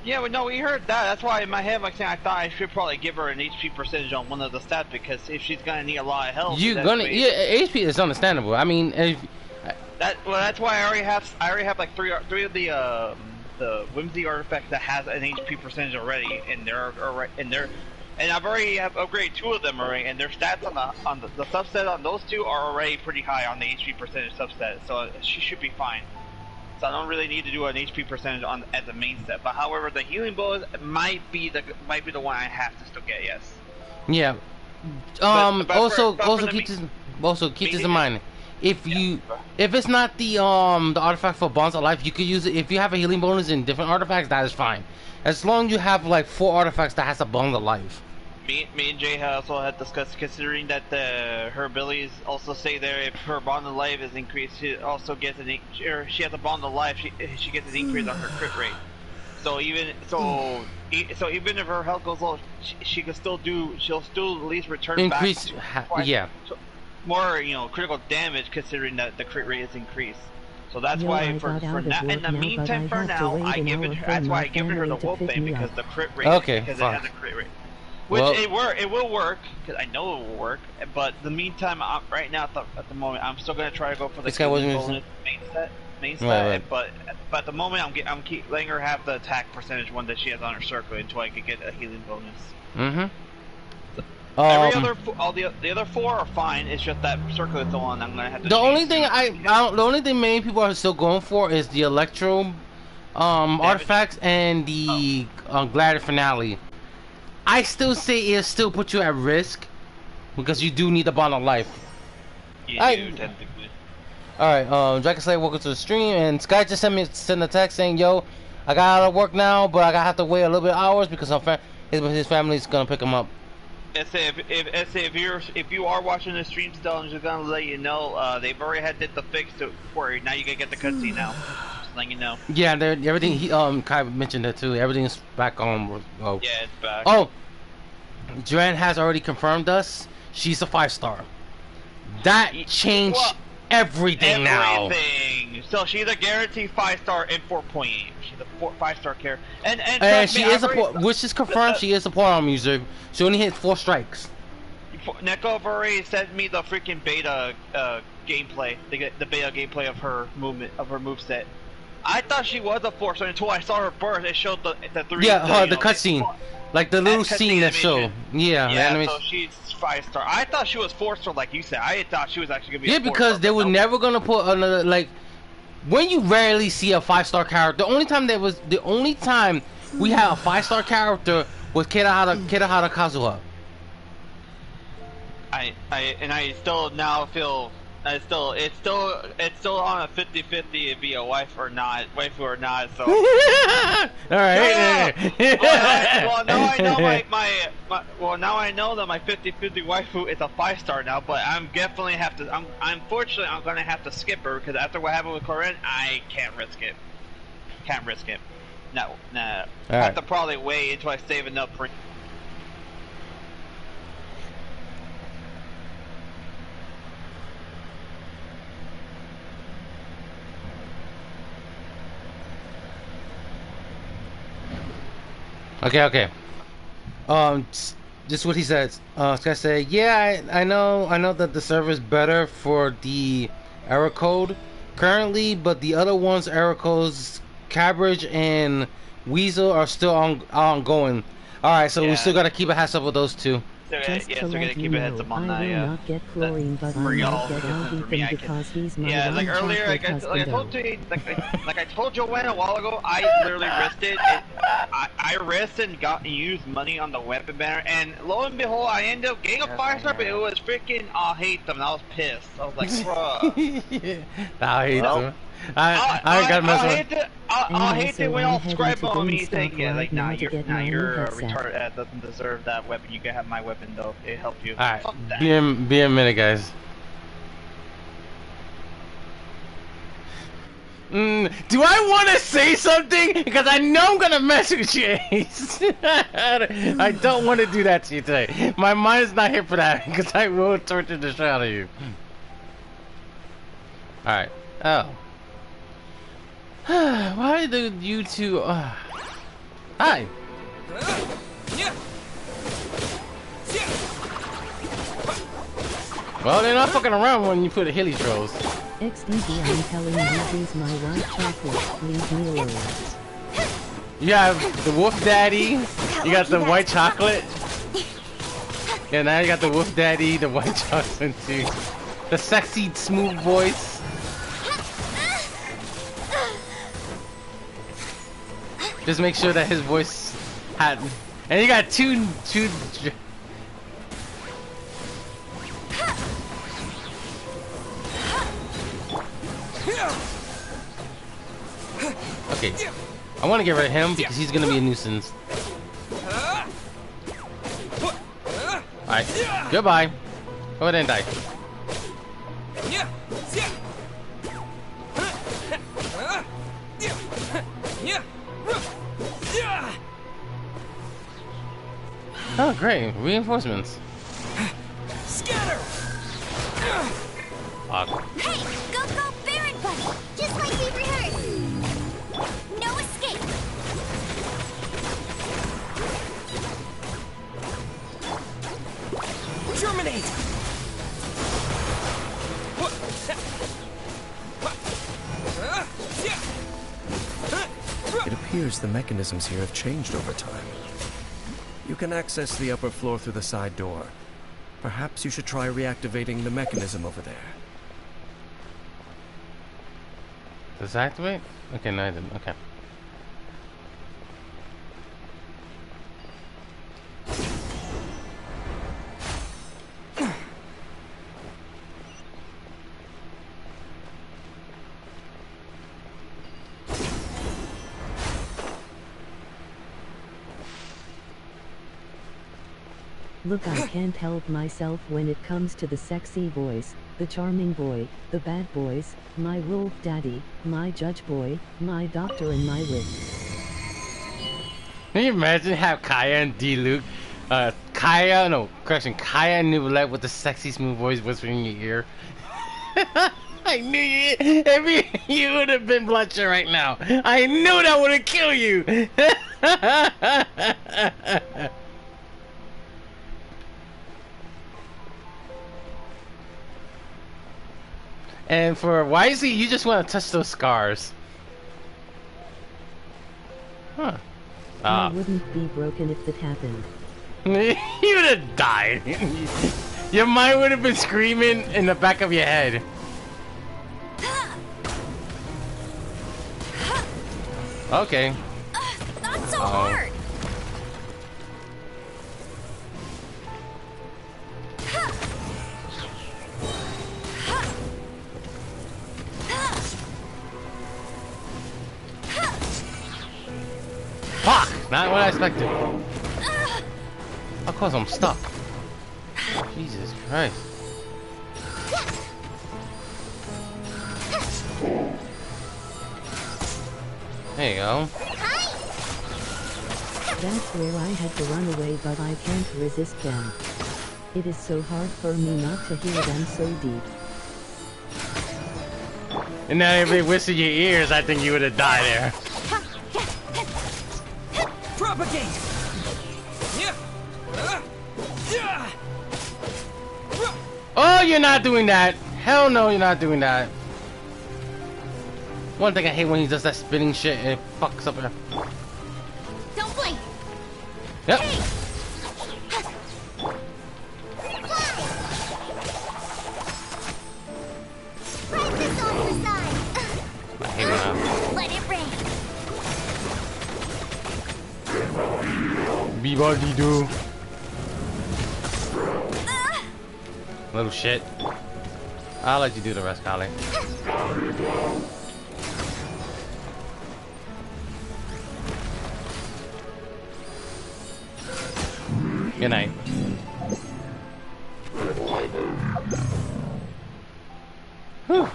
Yeah, well, no, we heard that. That's why in my head, I thought I should probably give her an HP percentage on one of the stats because if she's gonna need a lot of health, HP is understandable. I mean, that's why I already have like three of the whimsy artifacts that has an HP percentage already, and I've already upgraded 2 of them already, and their stats on the subset on those 2 are already pretty high on the HP percentage subset, so she should be fine. So I don't really need to do an HP percentage as a main set. But however, the healing bonus might be the one I have to still get. Yes. Yeah. Also keep this in mind. If it's not the artifact for bonds of life, you could use it if you have a healing bonus in different artifacts. That is fine, as long as you have like 4 artifacts that has a bond of life. Me and Jay also had discussed considering that her abilities also say there if her bond of life is increased, she also gets she has a bond of life. She gets an increase on her crit rate. So even if her health goes low, she'll still at least return back to more critical damage considering that the crit rate is increased. So that's why for now, in the meantime, I give her the wolf thing because the crit rate because it has a crit rate. Which it will work, because I know it will work, but the meantime, right now, at the moment, I'm still going to try to go for the bonus main set, right. But at the moment, I'm keep letting her have the attack percentage one that she has on her circle until I can get a healing bonus. The other 4 are fine, it's just that circle is the one I'm going to have to The only thing many people are still going for is the Electro artifacts and the Gladiator Finale. I still say it still puts you at risk because you do need the bond of life. You do, technically. Alright, Dragon Slayer, welcome to the stream, and Sky just sent a text saying, yo, I got out of work now, but I gotta have to wait a little bit of hours because his family's gonna pick him up. If you are watching the stream still, I'm just gonna let you know, they've already did the fix for you. Now you can get the cutscene now. Letting you know. Yeah, everything. Kai mentioned that too. Everything's back on. Yeah, it's back. Oh, Dren has already confirmed us. She's a 5-star. That changed everything now. So she's a guaranteed 5-star in 4.8. She's a 5-star character, and she is which is confirmed. She is a forearm user. She only hit 4 strikes. Neko already sent me the freaking beta gameplay. The beta gameplay of her moveset. I thought she was a 4-star until I saw her birth. It showed the three. Yeah, you the know, cutscene, like the little scene that show. Yeah, the Yeah, animation. so she's 5-star. I thought she was 4-star, like you said. I thought she was actually gonna be. Yeah, a 4-star, because they but were no. never gonna put another like. When you rarely see a 5-star character, the only time we had a 5-star character was Kirahara Kazuha. I still now feel it's still on a 50-50 if be a waifu or not, so. All right. Well, now I know now I know that my 50-50 waifu is a 5-star now, but I'm definitely unfortunately I'm gonna have to skip her because after what happened with Corinne, I can't risk it. No. I have to probably wait until I save enough. Okay. This is what he says. This guy said, "Yeah, I know that the server's better for the error code currently, but the other ones, error codes, Cabbage and Weasel, are still ongoing. All right, so we still gotta keep a heads up with those two." Just to so let you know, I will not get chlorine, but I might get everything because he's my like one earlier, chocolate like I told husband. you, like I told Joanne a while ago, I literally risked it. I risked and used money on the weapon banner, and lo and behold, I ended up getting a 5-star, but it was freaking I hate them. And I was pissed. I was like, bruh. I hate them. I got messed with. I hate it when I'm I'll heading subscribe to on me GameStop saying, yeah, like, right now nah, to get my new you're a headset. retarded. That doesn't deserve that weapon. You can have my weapon though. It helped you. All right, Fuck that. be a minute, guys. Do I want to say something? Because I know I'm gonna mess with you, Ace. I don't want to do that to you today. My mind's not here for that, because I will torture the shit out of you. Alright. Oh. Why do you two... Hi. Well, they're not fucking around when you put a hilly trolls. XDD, I'm telling you, this is my white chocolate. Leave me alone. You have the Wolf Daddy. You got the white chocolate. Yeah, now you got the Wolf Daddy, the white chocolate too. The sexy, smooth voice. Just make sure that his voice had... And you got two... Okay, I want to get rid of him because he's gonna be a nuisance. Alright, goodbye. Go ahead and die. Oh, great. Reinforcements. Scatter! Fuck. Hey, go, Baron Buddy! Just like we rehearsed! No escape! Terminate! It appears the mechanisms here have changed over time. You can access the upper floor through the side door. Perhaps you should try reactivating the mechanism over there. Does it activate? Okay, no, I didn't. Okay. Look, I can't help myself when it comes to the sexy boys, the charming boy, the bad boys, my wolf daddy, my judge boy, my doctor, and my wit. Can you imagine how Kaya and D-Luke, Kaya and Nouvellette with the sexy smooth voice whispering in your ear? I knew you would have been blushing right now. I knew that would have killed you. And for Wisey, you just want to touch those scars. Huh. I wouldn't be broken if that happened. You would have died. Your mind would have been screaming in the back of your head. Okay. Not so hard. Fuck! Not what I expected. Of course I'm stuck. Jesus Christ. There you go. That's where I had to run away, but I can't resist them. It is so hard for me not to hear them so deep. And now everybody whispered your ears, I think you would have died there. Propagate! Oh, you're not doing that. Hell no, you're not doing that. One thing I hate when he does that spinning shit and it fucks up. Don't blink. Yep. Press this on the side. I hate when Let it rain. Be-body-do. Little shit. I'll let you do the rest, Collie. Good night. Whew.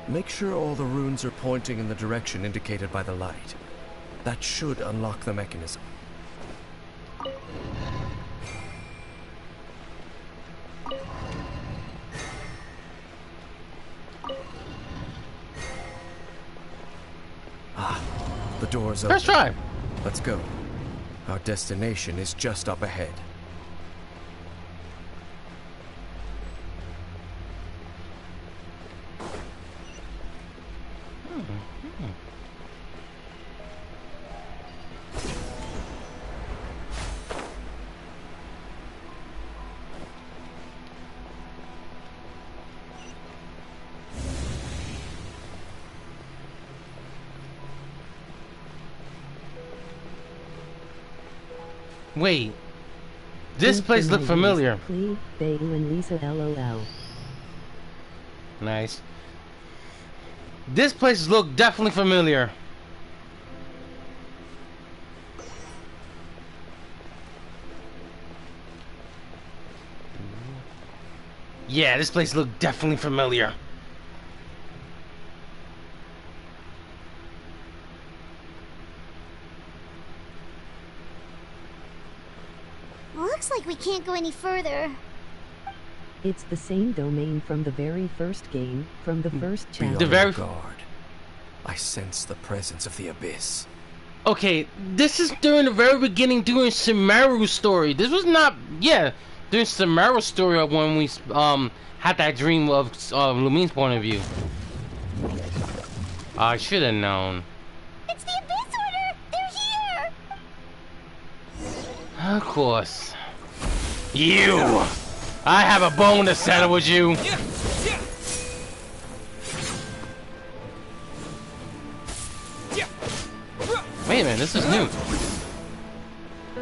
Make sure all the runes are pointing in the direction indicated by the light. That should unlock the mechanism. Ah, the door's open. First try. Let's go. Our destination is just up ahead. Wait. This place looked familiar. Please, Bayu and Lisa LOL. Nice. This place looked definitely familiar. Yeah, this place looked definitely familiar. Looks like we can't go any further. It's the same domain from the very first game, from the first Be chapter. on your guard. I sense the presence of the abyss. Okay, this is during the very beginning, during Samaru's story. This was not, yeah, during Samaru's story of when we had that dream of Lumine's point of view. I should have known. It's the Abyss Order! They're here! Of course. You! I have a bone to settle with you. Wait a minute, this is new.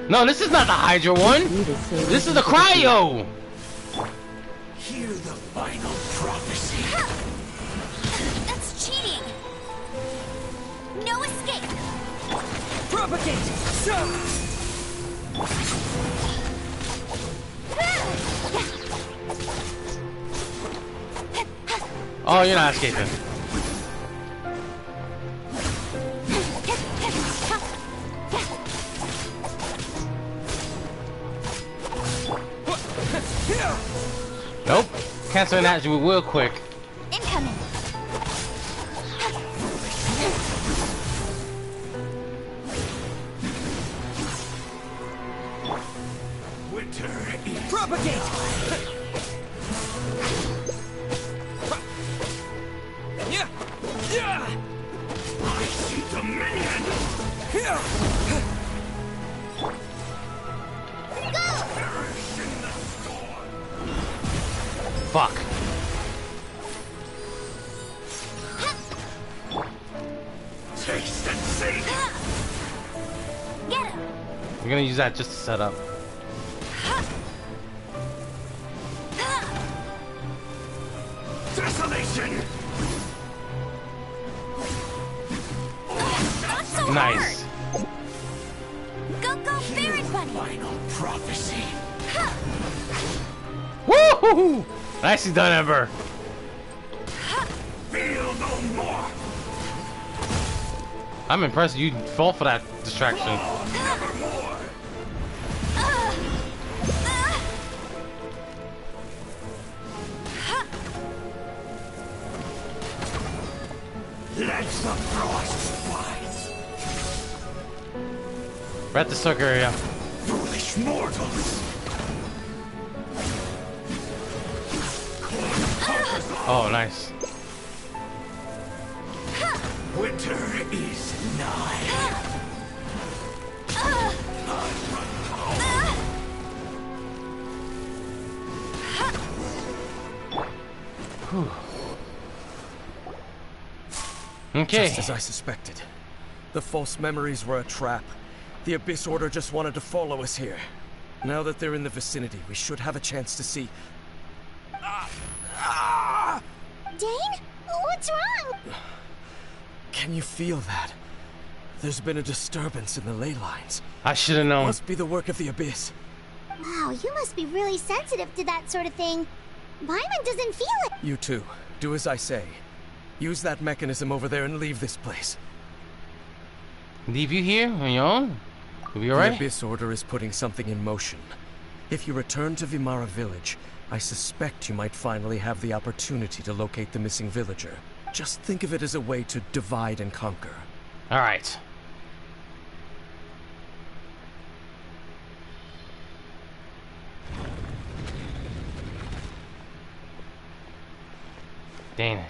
No, this is not the Hydra one. This is the Cryo. Hear the final prophecy. That's cheating! No escape! Propagate! Oh, you're not escaping. cancel that real quick. Incoming. Propagate! Yeah! Yeah! I see dominion! Fuck. Taste and see! Get him! We're gonna use that just to set up. Desolation! Not so Nice. hard! Go, go, Ferret Bunny! Final prophecy. Woohoo! Nicely done, Ember. Feel no more! I'm impressed you fall for that distraction. Nevermore! Let the frost fight! We're at the sucker area. Foolish mortals! Oh, nice. Winter is nigh. Okay. Just as I suspected. The false memories were a trap. The Abyss Order just wanted to follow us here. Now that they're in the vicinity, we should have a chance to see... Dane? What's wrong? Can you feel that? There's been a disturbance in the ley lines. I should have known. Must be the work of the Abyss. Wow, you must be really sensitive to that sort of thing. Paimon doesn't feel it. You too. Do as I say. Use that mechanism over there and leave this place. Leave you here on your own? You'll be The alright? Abyss Order is putting something in motion. If you return to Vimara Village, I suspect you might finally have the opportunity to locate the missing villager. Just think of it as a way to divide and conquer. Alright. Dana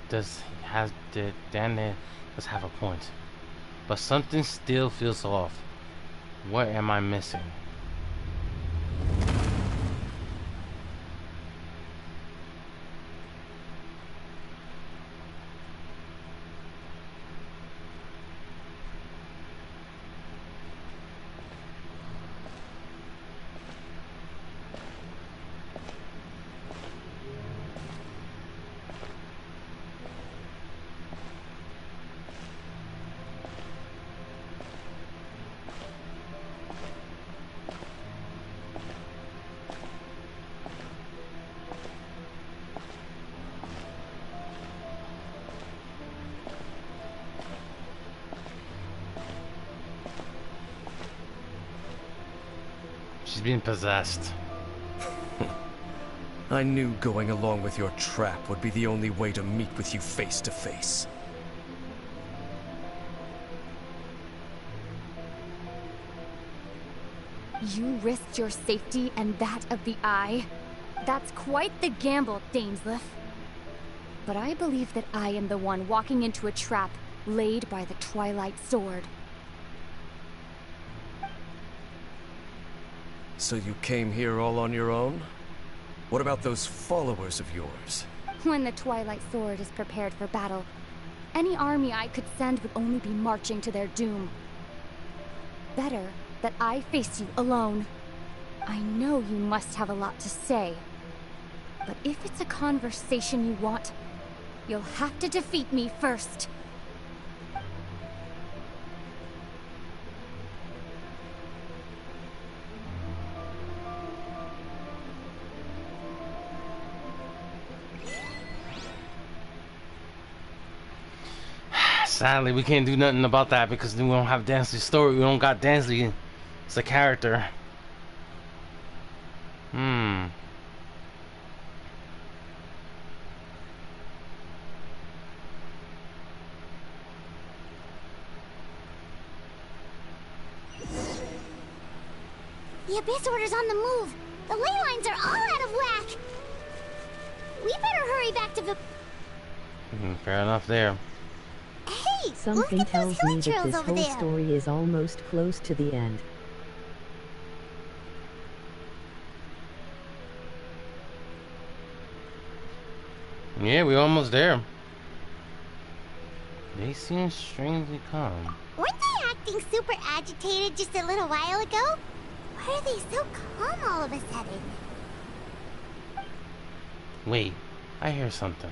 does have a point. But something still feels off. What am I missing? She's being possessed. I knew going along with your trap would be the only way to meet with you face to face. You risked your safety and that of the Eye? That's quite the gamble, Dainsleif. But I believe that I am the one walking into a trap laid by the Twilight Sword. So you came here all on your own? What about those followers of yours? When the Twilight Sword is prepared for battle, any army I could send would only be marching to their doom. Better that I face you alone. I know you must have a lot to say. But if it's a conversation you want, you'll have to defeat me first. Sadly, we can't do nothing about that because we don't have Dansley's story. We don't got Dansley as a character. The Abyss Order's on the move. The ley lines are all out of whack. We better hurry back to the... Fair enough there. Hey, Something look at those tells me hilly that trails this over whole there. story is almost close to the end. Yeah, we're almost there. They seem strangely calm. Weren't they acting super agitated just a little while ago? Why are they so calm all of a sudden? Wait, I hear something.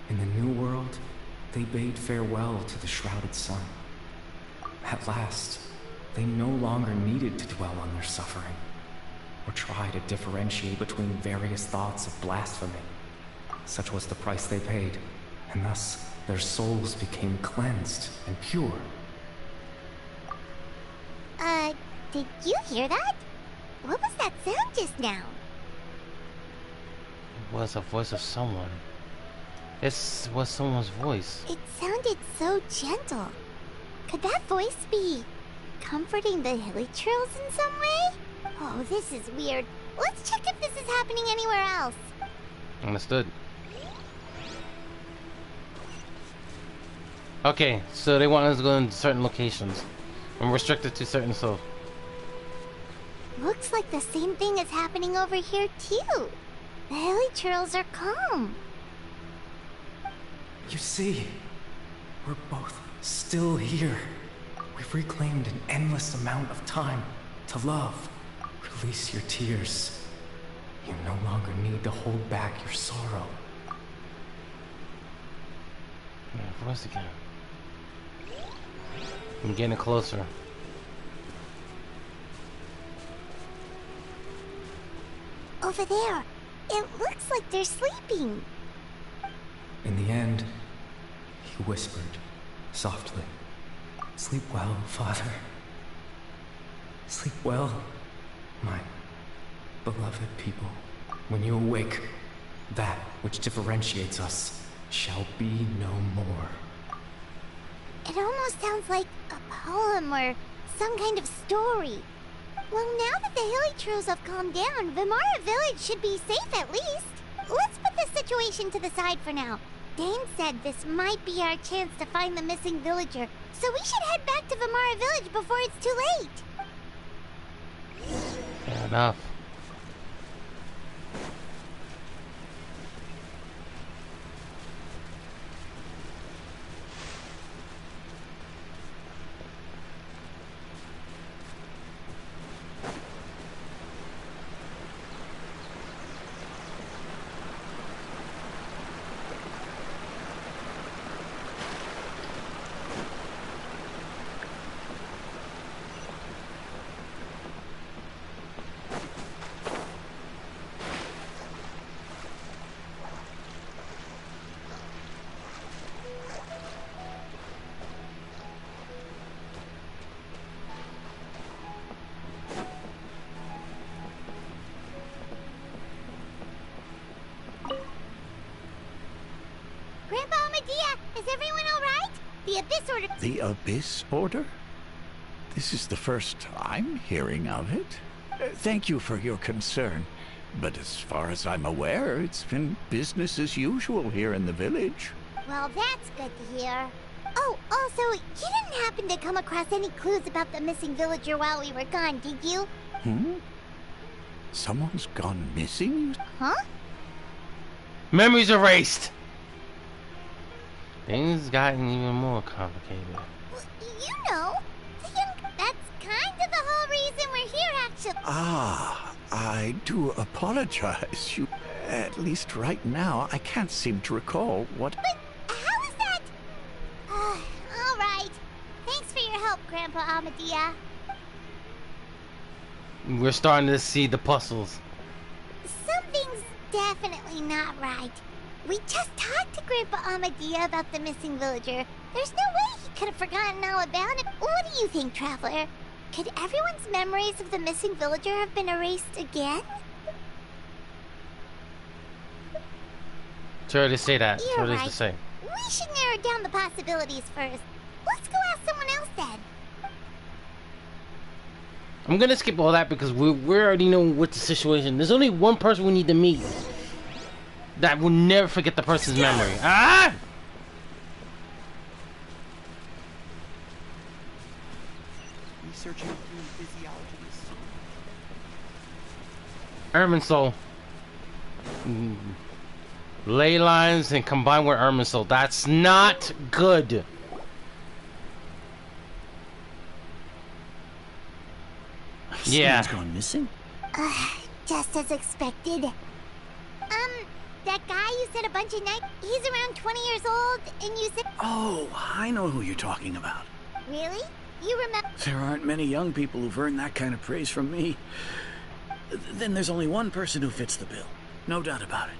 In the New World, they bade farewell to the shrouded sun. At last, they no longer needed to dwell on their suffering, or try to differentiate between various thoughts of blasphemy. Such was the price they paid, and thus their souls became cleansed and pure. Did you hear that? What was that sound just now? It was a voice of someone. This was someone's voice. It sounded so gentle. Could that voice be comforting the hilly trails in some way? Oh, this is weird. Let's check if this is happening anywhere else. Understood. Okay, so they want us to go in certain locations. I'm restricted to certain stuff. Looks like the same thing is happening over here too. The hilly trails are calm. You see, we're both still here. We've reclaimed an endless amount of time to love. Release your tears. You no longer need to hold back your sorrow. Yeah, voice again. I'm getting closer. Over there. It looks like they're sleeping. In the end, he whispered, softly, "Sleep well, Father. Sleep well, my beloved people. When you awake, that which differentiates us shall be no more." It almost sounds like a poem or some kind of story. Well, now that the hilly trails have calmed down, Vimara Village should be safe at least. Let's put this situation to the side for now. Dane said this might be our chance to find the missing villager, so we should head back to Vimara Village before it's too late. Fair enough. Grandpa Medea, is everyone alright? The Abyss Order... The Abyss Order? This is the first I'm hearing of it. Thank you for your concern. But as far as I'm aware, it's been business as usual here in the village. Well, that's good to hear. Oh, also, you didn't happen to come across any clues about the missing villager while we were gone, did you? Hmm? Someone's gone missing? Huh? Memories erased. Things gotten even more complicated. Well, you know, that's kind of the whole reason we're here, actually. Ah, I do apologize. At least right now, I can't seem to recall what... But how is that? All right. Thanks for your help, Grandpa Amadea. We're starting to see the puzzles. Something's definitely not right. We just talked to Grandpa Amadea about the missing villager. There's no way he could have forgotten all about it. What do you think, Traveler? Could everyone's memories of the missing villager have been erased again? Too early to say that. You're Too early right. to say. We should narrow down the possibilities first. Let's go ask someone else then. I'm gonna skip all that because we already know what's the situation. There's only one person we need to meet that will never forget the person's memory. Ah! Researching human physiologies. Irminsul. Ley lines and combined with Irminsul. That's not good. Yeah. Someone's gone missing? Just as expected. That guy you said a bunch of nights, he's around 20 years old, and you said... Oh, I know who you're talking about. Really? You remember... There aren't many young people who've earned that kind of praise from me. Then there's only one person who fits the bill. No doubt about it.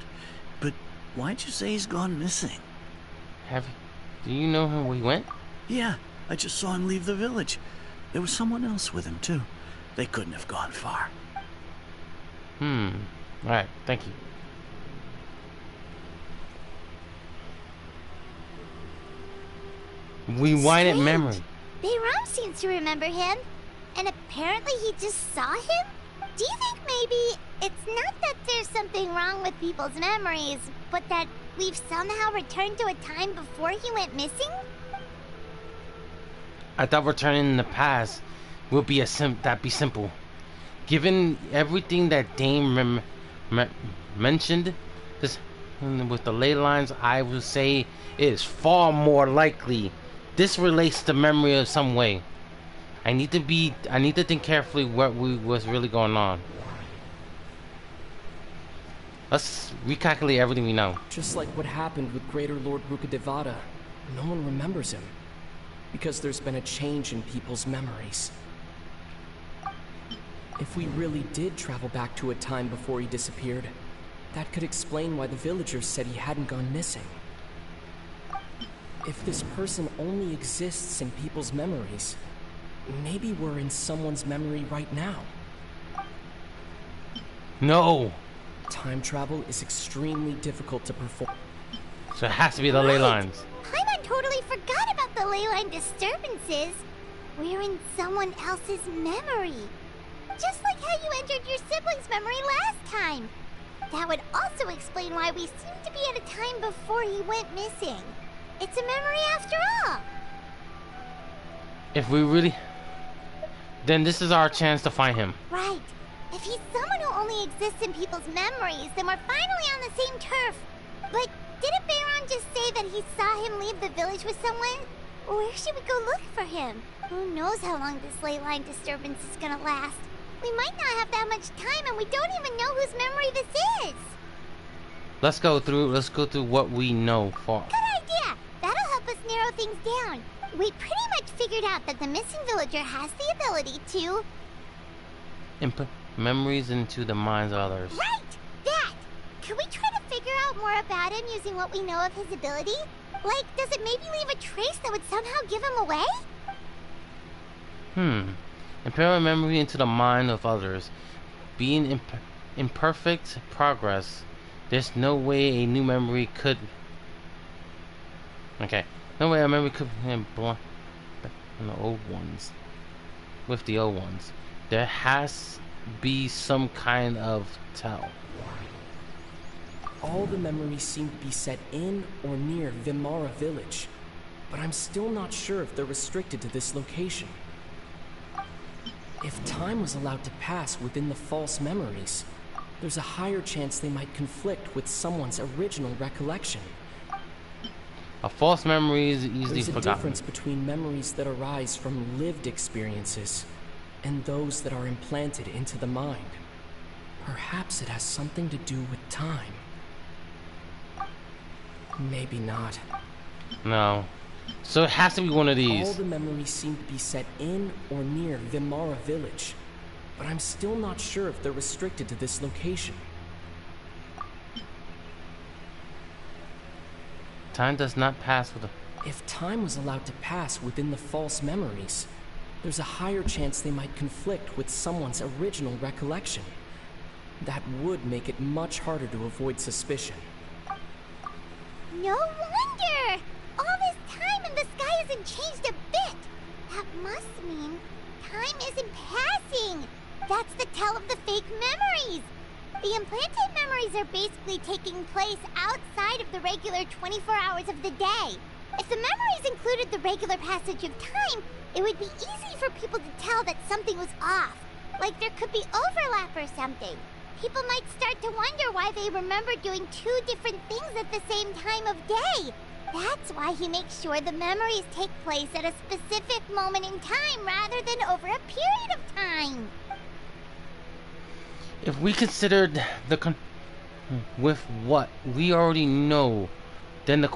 But why'd you say he's gone missing? Do you know where he went? Yeah, I just saw him leave the village. There was someone else with him, too. They couldn't have gone far. Alright, thank you. Rewinded memory. Bayram seems to remember him, and apparently he just saw him? Do you think maybe it's not that there's something wrong with people's memories, but that we've somehow returned to a time before he went missing? I thought returning in the past would be that'd be simple. Given everything that Dame mentioned, this with the ley lines, I would say it is far more likely this relates to memory of some way. I need to think carefully what was really going on. Let's recalculate everything we know. Just like what happened with Greater Lord Rukkhadevata, no one remembers him. Because there's been a change in people's memories. If we really did travel back to a time before he disappeared, that could explain why the villagers said he hadn't gone missing. If this person only exists in people's memories, maybe we're in someone's memory right now. No! Time travel is extremely difficult to perform. So it has to be the ley lines. Paimon totally forgot about the ley line disturbances. We're in someone else's memory. Just like how you entered your sibling's memory last time. That would also explain why we seem to be at a time before he went missing. It's a memory after all. If we really... Then this is our chance to find him. Right. If he's someone who only exists in people's memories, then we're finally on the same turf. But didn't Bayron just say that he saw him leave the village with someone? Where should we go look for him? Who knows how long this ley line disturbance is gonna last? We might not have that much time, and we don't even know whose memory this is. Let's go through what we know for. Good idea. That'll help us narrow things down. We pretty much figured out that the missing villager has the ability to input memories into the minds of others. Right! That! Can we try to figure out more about him using what we know of his ability? Like, does it maybe leave a trace that would somehow give him away? Impairing memory into the mind of others. Being in perfect progress. There's no way a new memory could... Okay. No way a memory could block the old ones. With the old ones. There has be some kind of tell. All the memories seem to be set in or near Vimara village, but I'm still not sure if they're restricted to this location. If time was allowed to pass within the false memories, there's a higher chance they might conflict with someone's original recollection. A false memory is easily forgotten. There's a difference between memories that arise from lived experiences and those that are implanted into the mind. Perhaps it has something to do with time. Maybe not. No. So it has to be one of these. All the memories seem to be set in or near Vimara village, but I'm still not sure if they're restricted to this location. Time does not pass with a... If time was allowed to pass within the false memories, there's a higher chance they might conflict with someone's original recollection. That would make it much harder to avoid suspicion. No wonder! All this time and the sky hasn't changed a bit! That must mean time isn't passing! That's the tell of the fake memories! The implanted memories are basically taking place outside of the regular 24 hours of the day. If the memories included the regular passage of time, it would be easy for people to tell that something was off. Like there could be overlap or something. People might start to wonder why they remember doing two different things at the same time of day. That's why he makes sure the memories take place at a specific moment in time rather than over a period of time. If we considered with what we already know, then the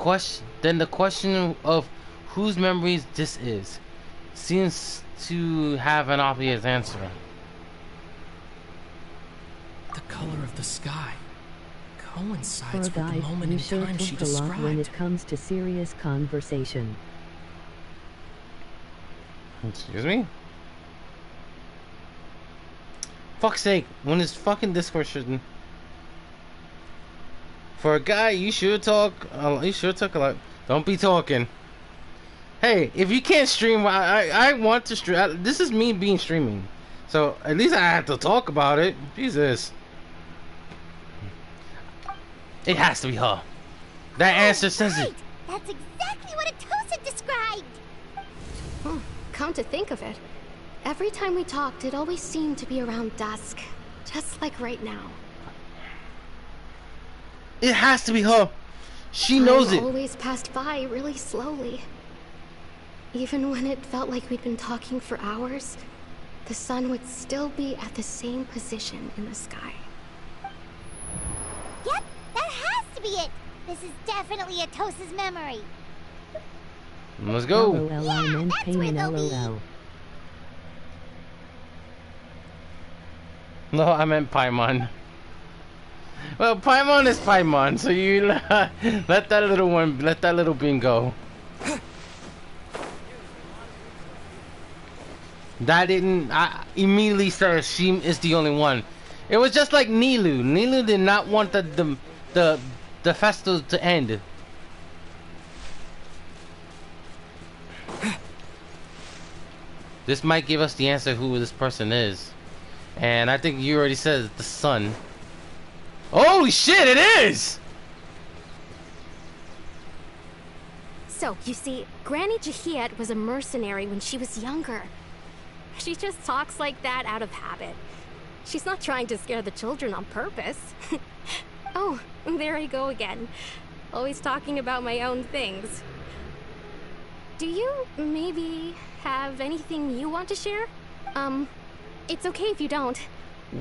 question of whose memories this is seems to have an obvious answer. The color of the sky For coincides a with the guide, moment you in sure time she talk a lot when described. it comes to serious conversation. Excuse me? Fuck's sake, when is fucking Discord shouldn't. For a guy, you should talk a lot. Don't be talking. Hey, if you can't stream, I want to stream. This is me being streaming. So, at least I have to talk about it. Jesus. It has to be her. That answer says it. That's exactly what Atosa described! Come to think of it, every time we talked, it always seemed to be around dusk. Just like right now. It has to be her. She knows Time it. always passed by really slowly. Even when it felt like we'd been talking for hours, the sun would still be at the same position in the sky. Yep, that has to be it! This is definitely Atosa's memory. Let's go. LOL, I meant pain and LOL. No, I meant Paimon. Well, Paimon is Paimon, so you let that little bean go. That didn't. I immediately said she is the only one. It was just like Nilu. Nilu did not want the festival to end. This might give us the answer who this person is. And I think you already said the sun. Holy shit, it is! So, you see, Granny Jahiet was a mercenary when she was younger. She just talks like that out of habit. She's not trying to scare the children on purpose. Oh, there I go again. Always talking about my own things. Do you maybe have anything you want to share? It's okay if you don't.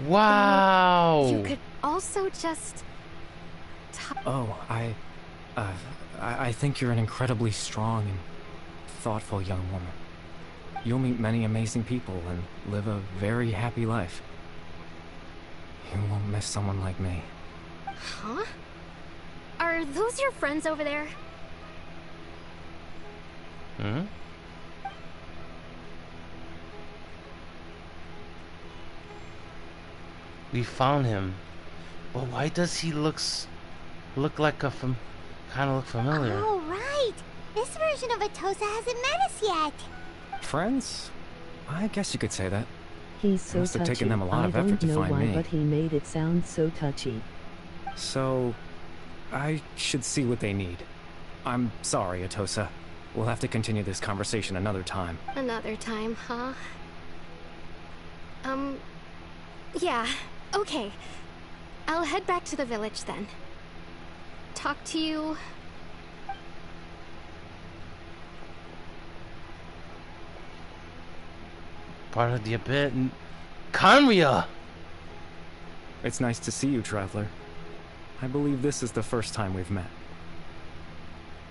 Wow. You could also just... Oh, I think you're an incredibly strong and thoughtful young woman. You'll meet many amazing people and live a very happy life. You won't miss someone like me. Huh? Are those your friends over there? Hmm? We found him. Well, why does he look like a kind of look familiar? Oh, right! This version of Atosa hasn't met us yet. Friends? I guess you could say that. He's so Must have touchy. taken them a lot of I effort to don't know find why, me. but he made it sound so touchy. So, I should see what they need. I'm sorry, Atosa. We'll have to continue this conversation another time. Another time, huh? Yeah, okay. I'll head back to the village then. Talk to you... Part of the Abyss. Kanria! It's nice to see you, Traveler. I believe this is the first time we've met.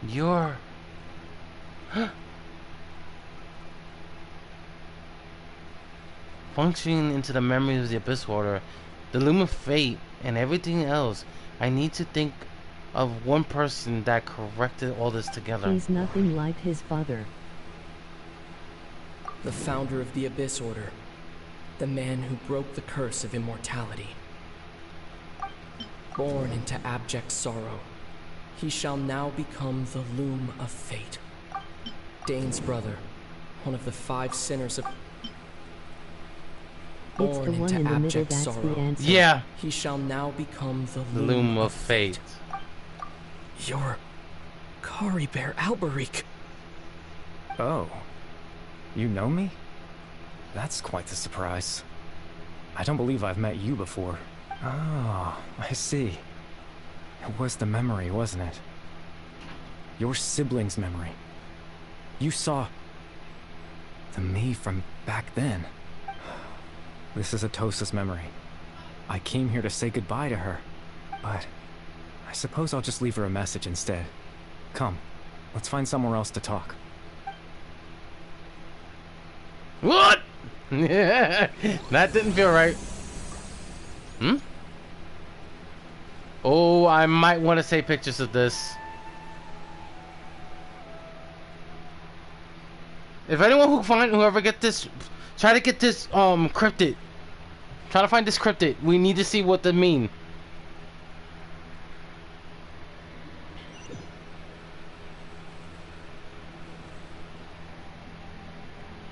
You're... Functioning into the memory of the Abyss Water, the Loom of Fate, and everything else, I need to think of one person that corrected all this together. He's nothing like his father. The founder of the Abyss Order. The man who broke the curse of immortality. Born into abject sorrow, he shall now become the Loom of Fate. Dane's brother, one of the 5 sinners of... It's the born one into in the middle abject that's the sorrow. answer. Yeah. He shall now become the Loom of Fate. You're Kari Bear Alberich. Oh. You know me? That's quite the surprise. I don't believe I've met you before. Oh, I see. It was the memory, wasn't it? Your sibling's memory. You saw... the me from back then. This is Atosa's memory. I came here to say goodbye to her, but I suppose I'll just leave her a message instead. Come, let's find somewhere else to talk. What? That didn't feel right. Hmm? Oh, I might want to take pictures of this. If anyone whoever get this, try to get this cryptid. Try to find this cryptid. We need to see what they mean.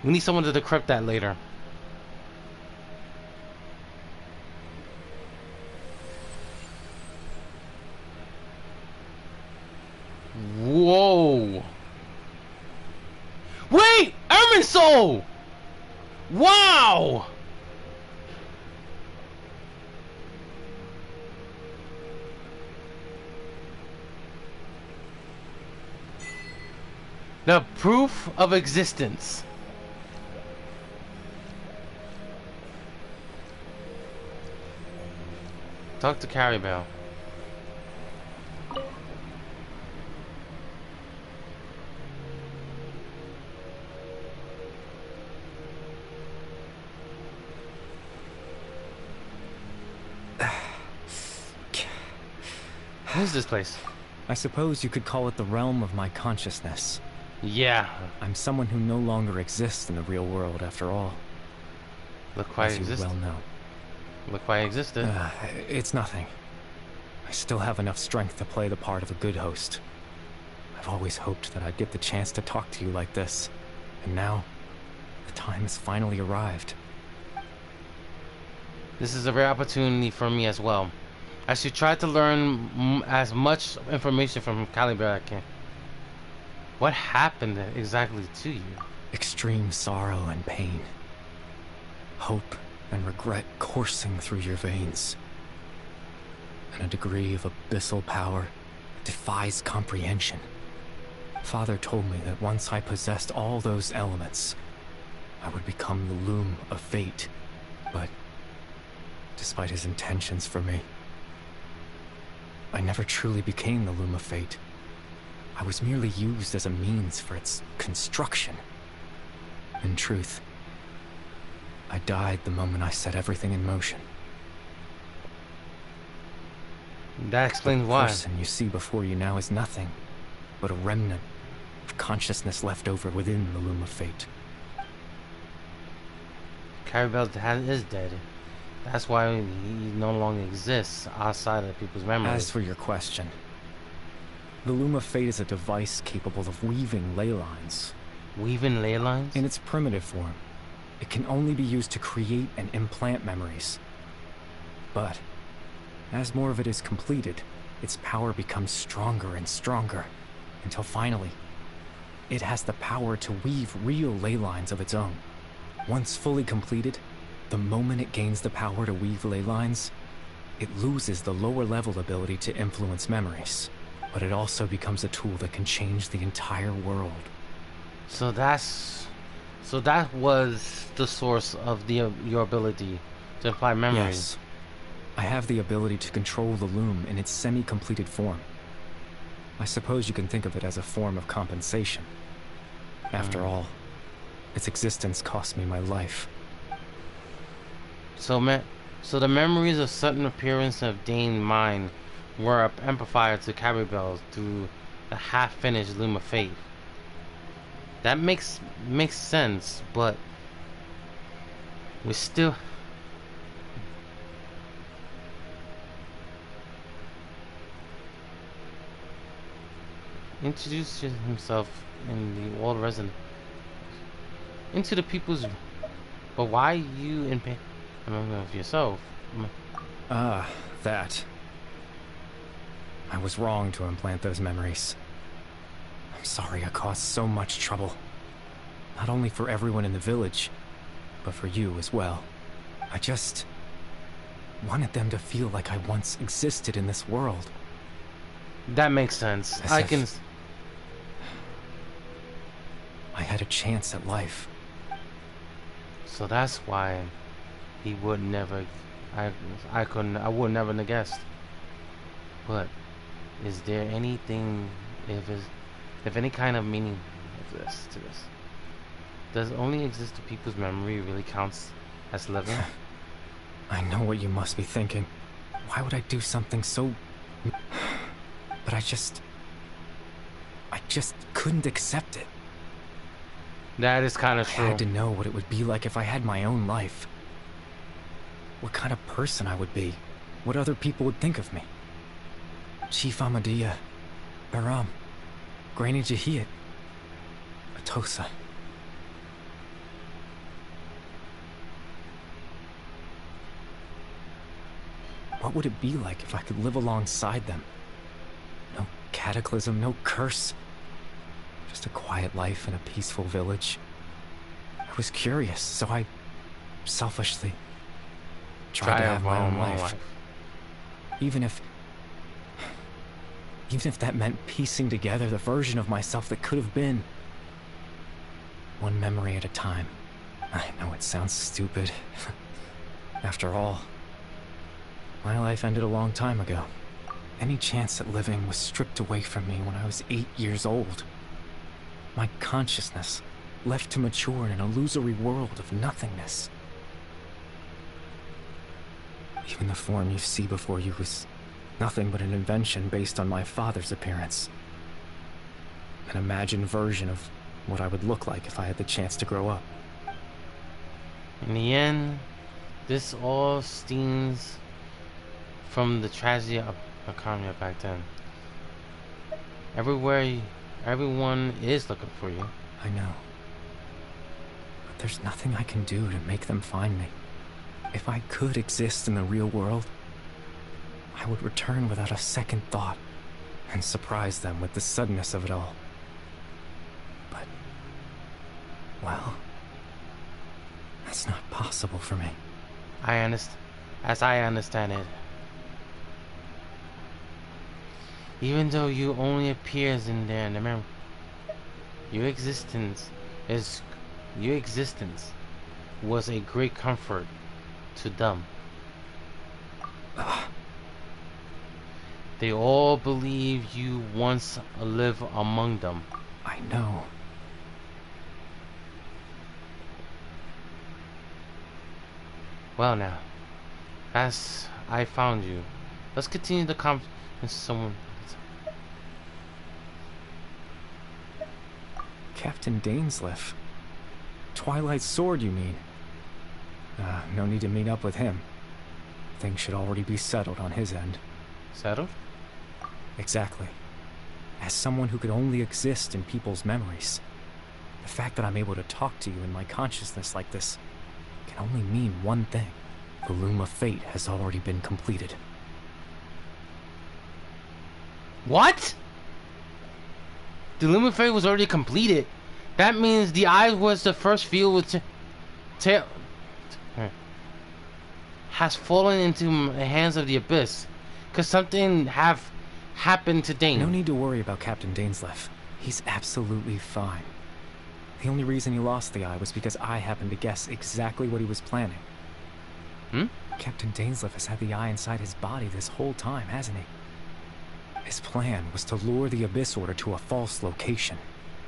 We need someone to decrypt that later. Whoa. Wait! Erminsoul! Wow! The proof of existence. Talk to Caribou. What is this place? I suppose you could call it the realm of my consciousness. Yeah. I'm someone who no longer exists in the real world, after all. Look why I exist. Well know. Look why I existed. It's nothing. I still have enough strength to play the part of a good host. I've always hoped that I'd get the chance to talk to you like this. And now, the time has finally arrived. This is a rare opportunity for me as well. I should try to learn as much information from Caliber as I can. What happened exactly to you? Extreme sorrow and pain. Hope and regret coursing through your veins. And a degree of abyssal power that defies comprehension. Father told me that once I possessed all those elements, I would become the Loom of Fate. But despite his intentions for me, I never truly became the Loom of Fate. I was merely used as a means for its construction. In truth, I died the moment I set everything in motion. That explains why. The person you see before you now is nothing but a remnant of consciousness left over within the Loom of Fate. Caribou is dead. That's why he no longer exists outside of people's memories. As for your question, the Loom of Fate is a device capable of weaving ley lines. Weaving ley lines? In its primitive form, it can only be used to create and implant memories. But as more of it is completed, its power becomes stronger and stronger, until finally, it has the power to weave real ley lines of its own. Once fully completed, the moment it gains the power to weave ley lines, it loses the lower level ability to influence memories. But it also becomes a tool that can change the entire world. So that was the source of your ability to imply memories. Yes. I have the ability to control the Loom in its semi-completed form. I suppose you can think of it as a form of compensation. After all, its existence cost me my life. So the memories of sudden appearance of Dane's mind were amplified to Caribou through the half-finished Loom of Fate. That makes sense, but we still... Introduce himself in the old resident into the people's... But why you in pain? A memory of yourself. That. I was wrong to implant those memories. I'm sorry I caused so much trouble. Not only for everyone in the village, but for you as well. I just wanted them to feel like I once existed in this world. That makes sense. As I if can. I had a chance at life. So that's why he would never. I couldn't. I would never have guessed. But is there anything, if any kind of meaning of this to this? Does only exist to people's memory really counts as living? I know what you must be thinking. Why would I do something so... But I just couldn't accept it. That is kind of true. I had to know what it would be like if I had my own life. What kind of person I would be. What other people would think of me. Chief Ahmadiyya, Baram, Granny Jahiyat, Atosa. What would it be like if I could live alongside them? No cataclysm, no curse. Just a quiet life in a peaceful village. I was curious, so I selfishly tried to have my own life. Even if that meant piecing together the version of myself that could have been. One memory at a time. I know it sounds stupid. After all, my life ended a long time ago. Any chance at living was stripped away from me when I was 8 years old. My consciousness left to mature in an illusory world of nothingness. Even the form you see before you was nothing but an invention based on my father's appearance. An imagined version of what I would look like if I had the chance to grow up. In the end, this all stems from the tragedy of Akanya back then. Everyone is looking for you. I know. But there's nothing I can do to make them find me. If I could exist in the real world, I would return without a second thought and surprise them with the suddenness of it all. But, well, that's not possible for me. As I understand it. Even though you only appears in there in the memory, your existence was a great comfort to them. They all believe you once lived among them. I know. Well now, as I found you, let's continue the conversation. Someone. Captain Dainsleif. Twilight's sword, you mean? No need to meet up with him. Things should already be settled on his end. Settled? Exactly. As someone who could only exist in people's memories, the fact that I'm able to talk to you in my consciousness like this can only mean one thing. The loom of fate has already been completed. What? The loom of fate was already completed. That means the eye was the first field with has fallen into the hands of the abyss. Cause something have happened to Dane. No need to worry about Captain Dainsleif. He's absolutely fine. The only reason he lost the eye was because I happened to guess exactly what he was planning. Captain Dainsleif has had the eye inside his body this whole time, hasn't he? His plan was to lure the Abyss Order to a false location,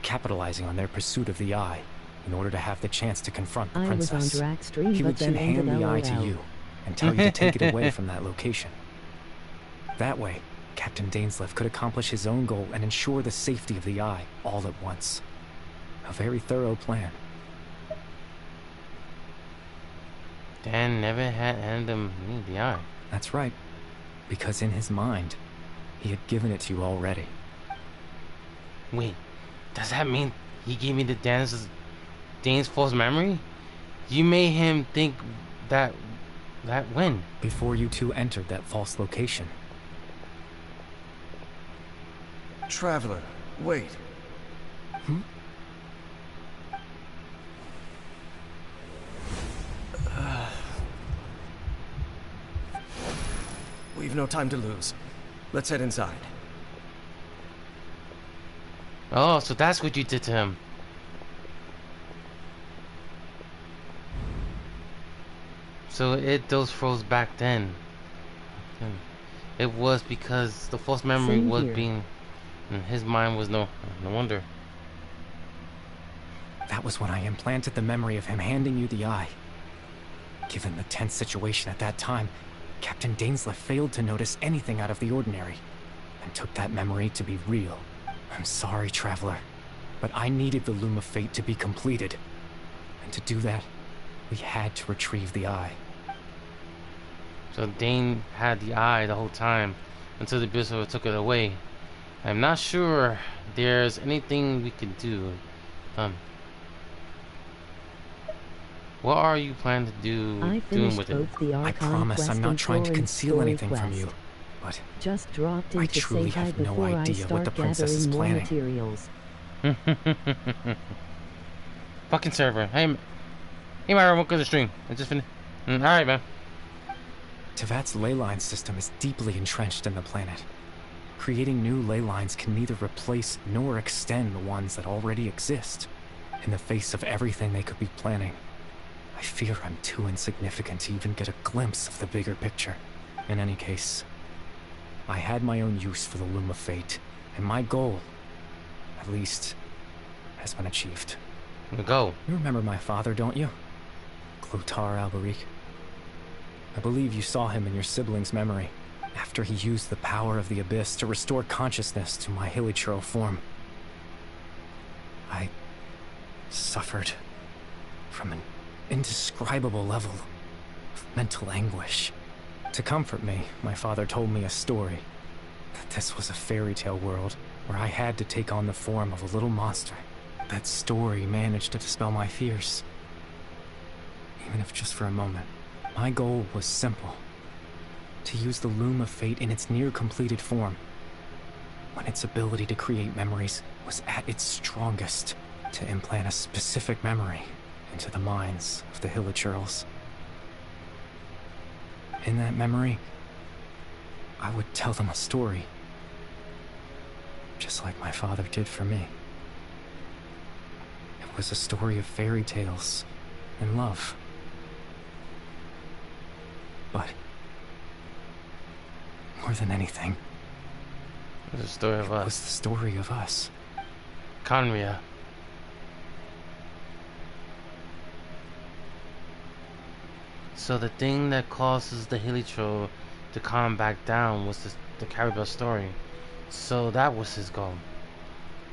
capitalizing on their pursuit of the eye, in order to have the chance to confront the princess. I was on Drax stream, he would then hand the eye to you, and tell you to take it away from that location. That way, Captain Dainsleif could accomplish his own goal and ensure the safety of the eye, all at once. A very thorough plan. Dan never had handed him the eye. That's right. Because in his mind, he had given it to you already. Wait, does that mean he gave me the Dane's false memory? You made him think that That when? Before you two entered that false location. Traveler, wait. Hmm? We've no time to lose. Let's head inside. Oh, so that's what you did to him. So those froze back then. It was because the false memory Same was here. being... His mind was no wonder. That was when I implanted the memory of him handing you the eye. Given the tense situation at that time, Captain Dainsleif failed to notice anything out of the ordinary, and took that memory to be real. I'm sorry, Traveler, but I needed the Loom of Fate to be completed. And to do that, we had to retrieve the eye. So Dane had the eye the whole time until the Abyssal took it away. I'm not sure there's anything we could do. What are you planning to do doing with it? I promise I'm not trying to conceal anything from you, but just dropped I into truly say hi have no before I idea what the start princess is gathering more planning. materials. Fucking server. Hey Myra, welcome to the stream. I just finished. Alright, man. Tevat's ley line system is deeply entrenched in the planet. Creating new ley lines can neither replace nor extend the ones that already exist. In the face of everything they could be planning, I fear I'm too insignificant to even get a glimpse of the bigger picture. In any case, I had my own use for the Loom of Fate, and my goal, at least, has been achieved. Go. You remember my father, don't you? Clotar Alberic. I believe you saw him in your sibling's memory, after he used the power of the Abyss to restore consciousness to my hilichurl form. I suffered from an indescribable level of mental anguish. To comfort me, my father told me a story, that this was a fairy tale world where I had to take on the form of a little monster. That story managed to dispel my fears, even if just for a moment. My goal was simple: to use the Loom of Fate in its near-completed form, when its ability to create memories was at its strongest, to implant a specific memory into the minds of the hilichurls. In that memory, I would tell them a story, just like my father did for me. It was a story of fairy tales and love. But more than anything, it was the story of us. It was the story of us. Conria. So the thing that causes the hilichurl to calm back down was the Caribou story. So that was his goal.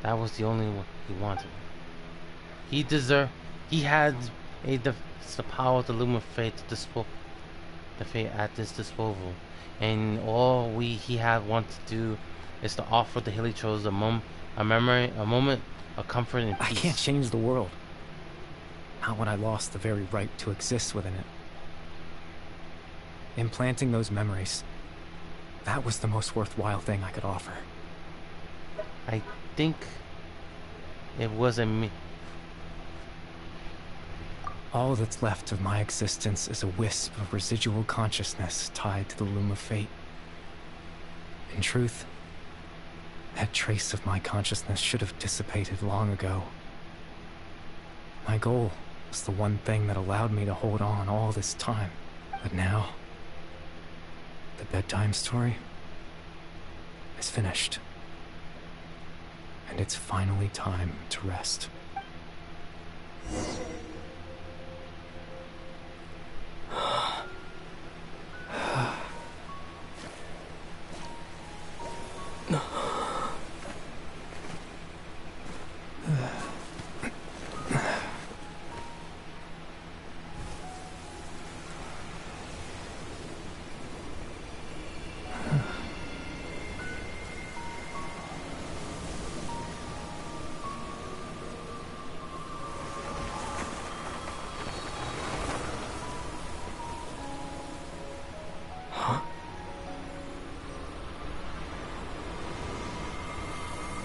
That was the only one he wanted. He had the power of the Loom of Fate to dispose the fate at his disposal, and all he had wanted to do is to offer the hilichurls a memory, a moment of comfort and peace. I can't change the world. Not when I lost the very right to exist within it. Implanting those memories, that was the most worthwhile thing I could offer. I think it wasn't me. All that's left of my existence is a wisp of residual consciousness tied to the Loom of Fate. In truth, that trace of my consciousness should have dissipated long ago. My goal was the one thing that allowed me to hold on all this time. But now, the bedtime story is finished. And it's finally time to rest.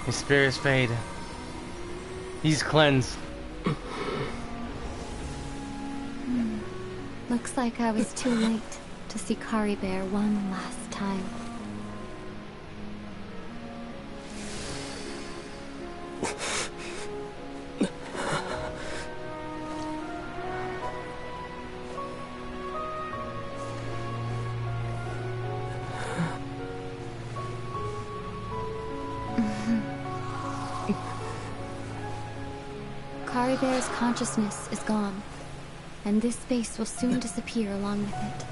His spirit's fade. He's cleansed. Looks like I was too late to see Kari Bear one last time. Kari Bear's consciousness is gone, and this space will soon disappear along with it.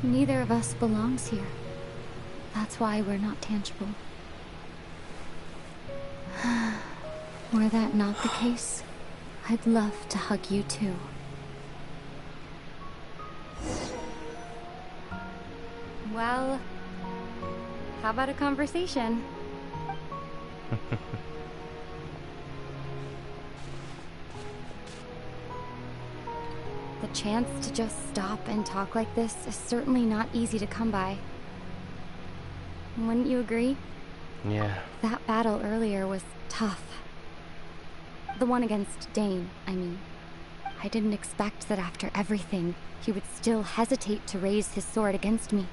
Neither of us belongs here. That's why we're not tangible. Were that not the case, I'd love to hug you too. Well, how about a conversation? The chance to just stop and talk like this is certainly not easy to come by. Wouldn't you agree? Yeah. That battle earlier was tough. The one against Dane, I mean. I didn't expect that after everything, he would still hesitate to raise his sword against me.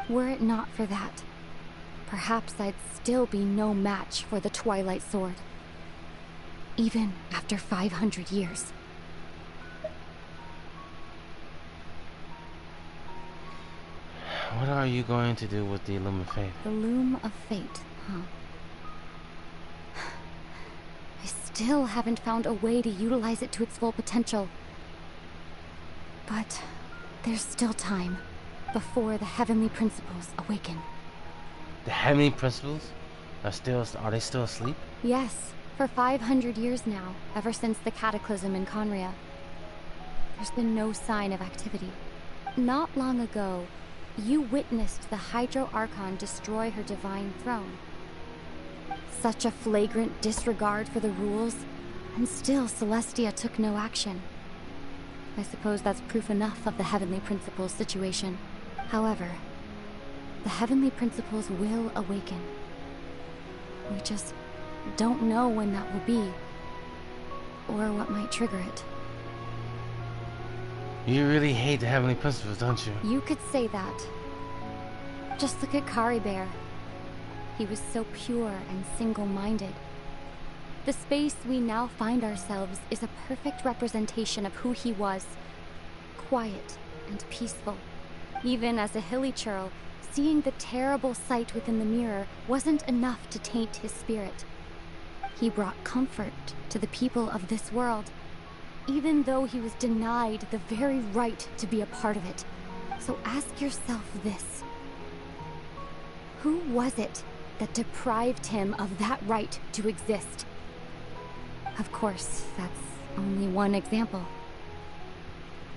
Were it not for that, perhaps I'd still be no match for the Twilight Sword. Even after 500 years. What are you going to do with the Loom of Fate? The Loom of Fate, huh? I still haven't found a way to utilize it to its full potential. But there's still time before the Heavenly Principles awaken. The Heavenly Principles? Are they still asleep? Yes, for 500 years now, ever since the cataclysm in Conria. There's been no sign of activity. Not long ago, you witnessed the Hydro Archon destroy her divine throne. Such a flagrant disregard for the rules, and still Celestia took no action. I suppose that's proof enough of the Heavenly Principles situation. However, the Heavenly Principles will awaken. We just don't know when that will be, or what might trigger it. You really hate the Heavenly Principles, don't you? You could say that. Just look at Kari Bear. He was so pure and single-minded. The space we now find ourselves is a perfect representation of who he was. Quiet and peaceful. Even as a hilly churl, seeing the terrible sight within the mirror wasn't enough to taint his spirit. He brought comfort to the people of this world, even though he was denied the very right to be a part of it. So ask yourself this. Who was it that deprived him of that right to exist? Of course, that's only one example.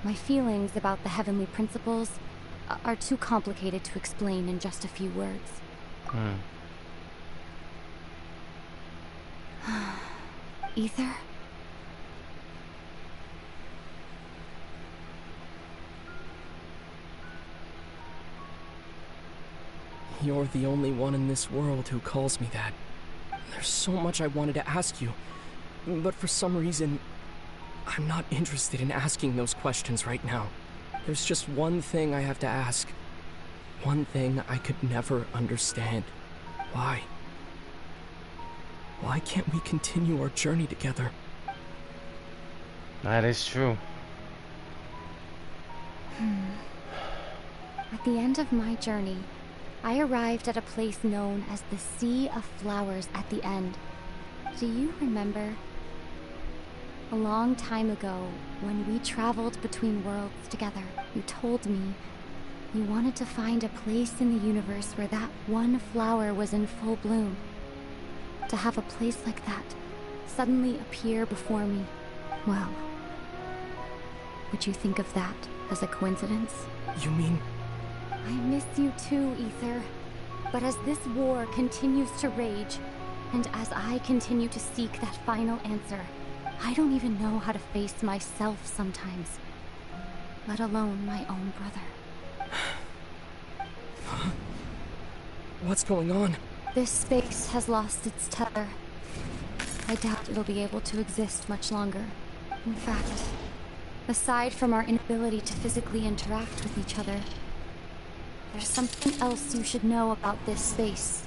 My feelings about the Heavenly Principles are too complicated to explain in just a few words. Ether? You're the only one in this world who calls me that. There's so much I wanted to ask you, but for some reason, I'm not interested in asking those questions right now. There's just one thing I have to ask. One thing I could never understand. Why? Why can't we continue our journey together? That is true. At the end of my journey, I arrived at a place known as the Sea of Flowers at the end. Do you remember? A long time ago, when we traveled between worlds together, you told me you wanted to find a place in the universe where that one flower was in full bloom. To have a place like that suddenly appear before me, well, would you think of that as a coincidence? You mean... I miss you too, Ether. But as this war continues to rage, and as I continue to seek that final answer, I don't even know how to face myself sometimes, let alone my own brother. What's going on? This space has lost its tether. I doubt it'll be able to exist much longer. In fact, aside from our inability to physically interact with each other, there's something else you should know about this space.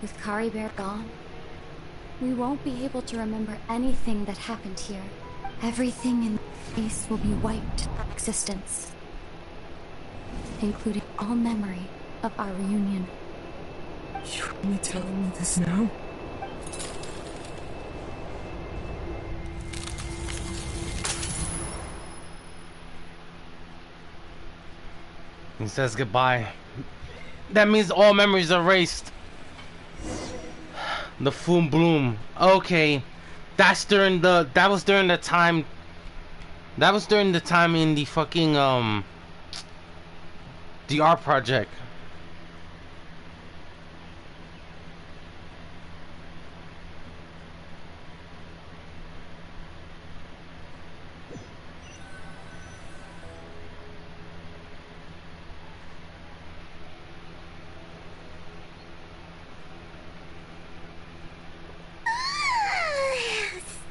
With Kari Bear gone, we won't be able to remember anything that happened here. Everything in this space will be wiped from existence, including all memory of our reunion. You're only telling me this now? He says goodbye. That means all memories are erased. The Foom Bloom. Okay. That was during the time in the fucking the art project.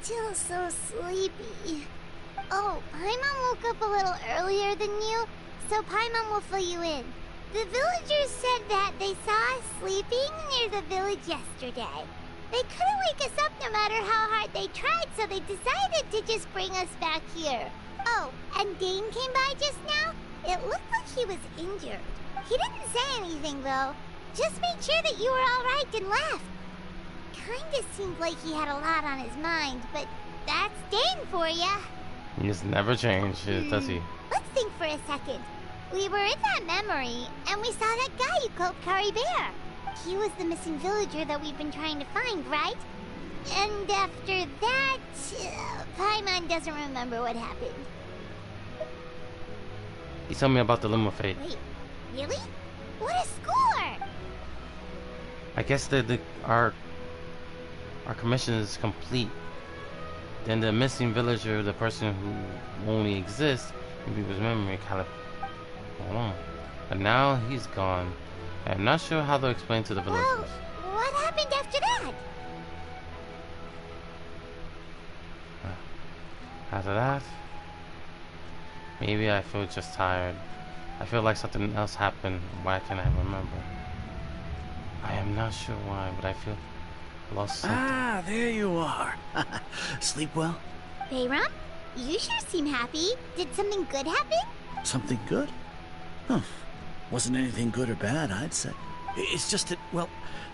Still so sleepy. Oh, Paimon woke up a little earlier than you, so Paimon will fill you in. The villagers said that they saw us sleeping near the village yesterday. They couldn't wake us up no matter how hard they tried, so they decided to just bring us back here. Oh, and Dane came by just now. It looked like he was injured. He didn't say anything, though. Just made sure that you were all right and left. Kinda seemed like he had a lot on his mind, but that's Dane for ya. He's never changed, does he? Let's think for a second. We were in that memory, and we saw that guy you called Kari Bear. He was the missing villager that we've been trying to find, right? And after that, Paimon doesn't remember what happened. He told me about the Luma Fate. Wait, really? What a score! I guess our commission is complete. Then the missing villager, the person who only exists in people's memory, kind of hold on. But now he's gone. I'm not sure how to explain to the villagers. Well, what happened after that? After that, maybe I feel just tired. I feel like something else happened. Why can't I remember? I am not sure why, but I feel lost something. Ah, there you are. Sleep well? Bayram, you sure seem happy. Did something good happen? Something good? Huh. Wasn't anything good or bad, I'd say. It's just that, well,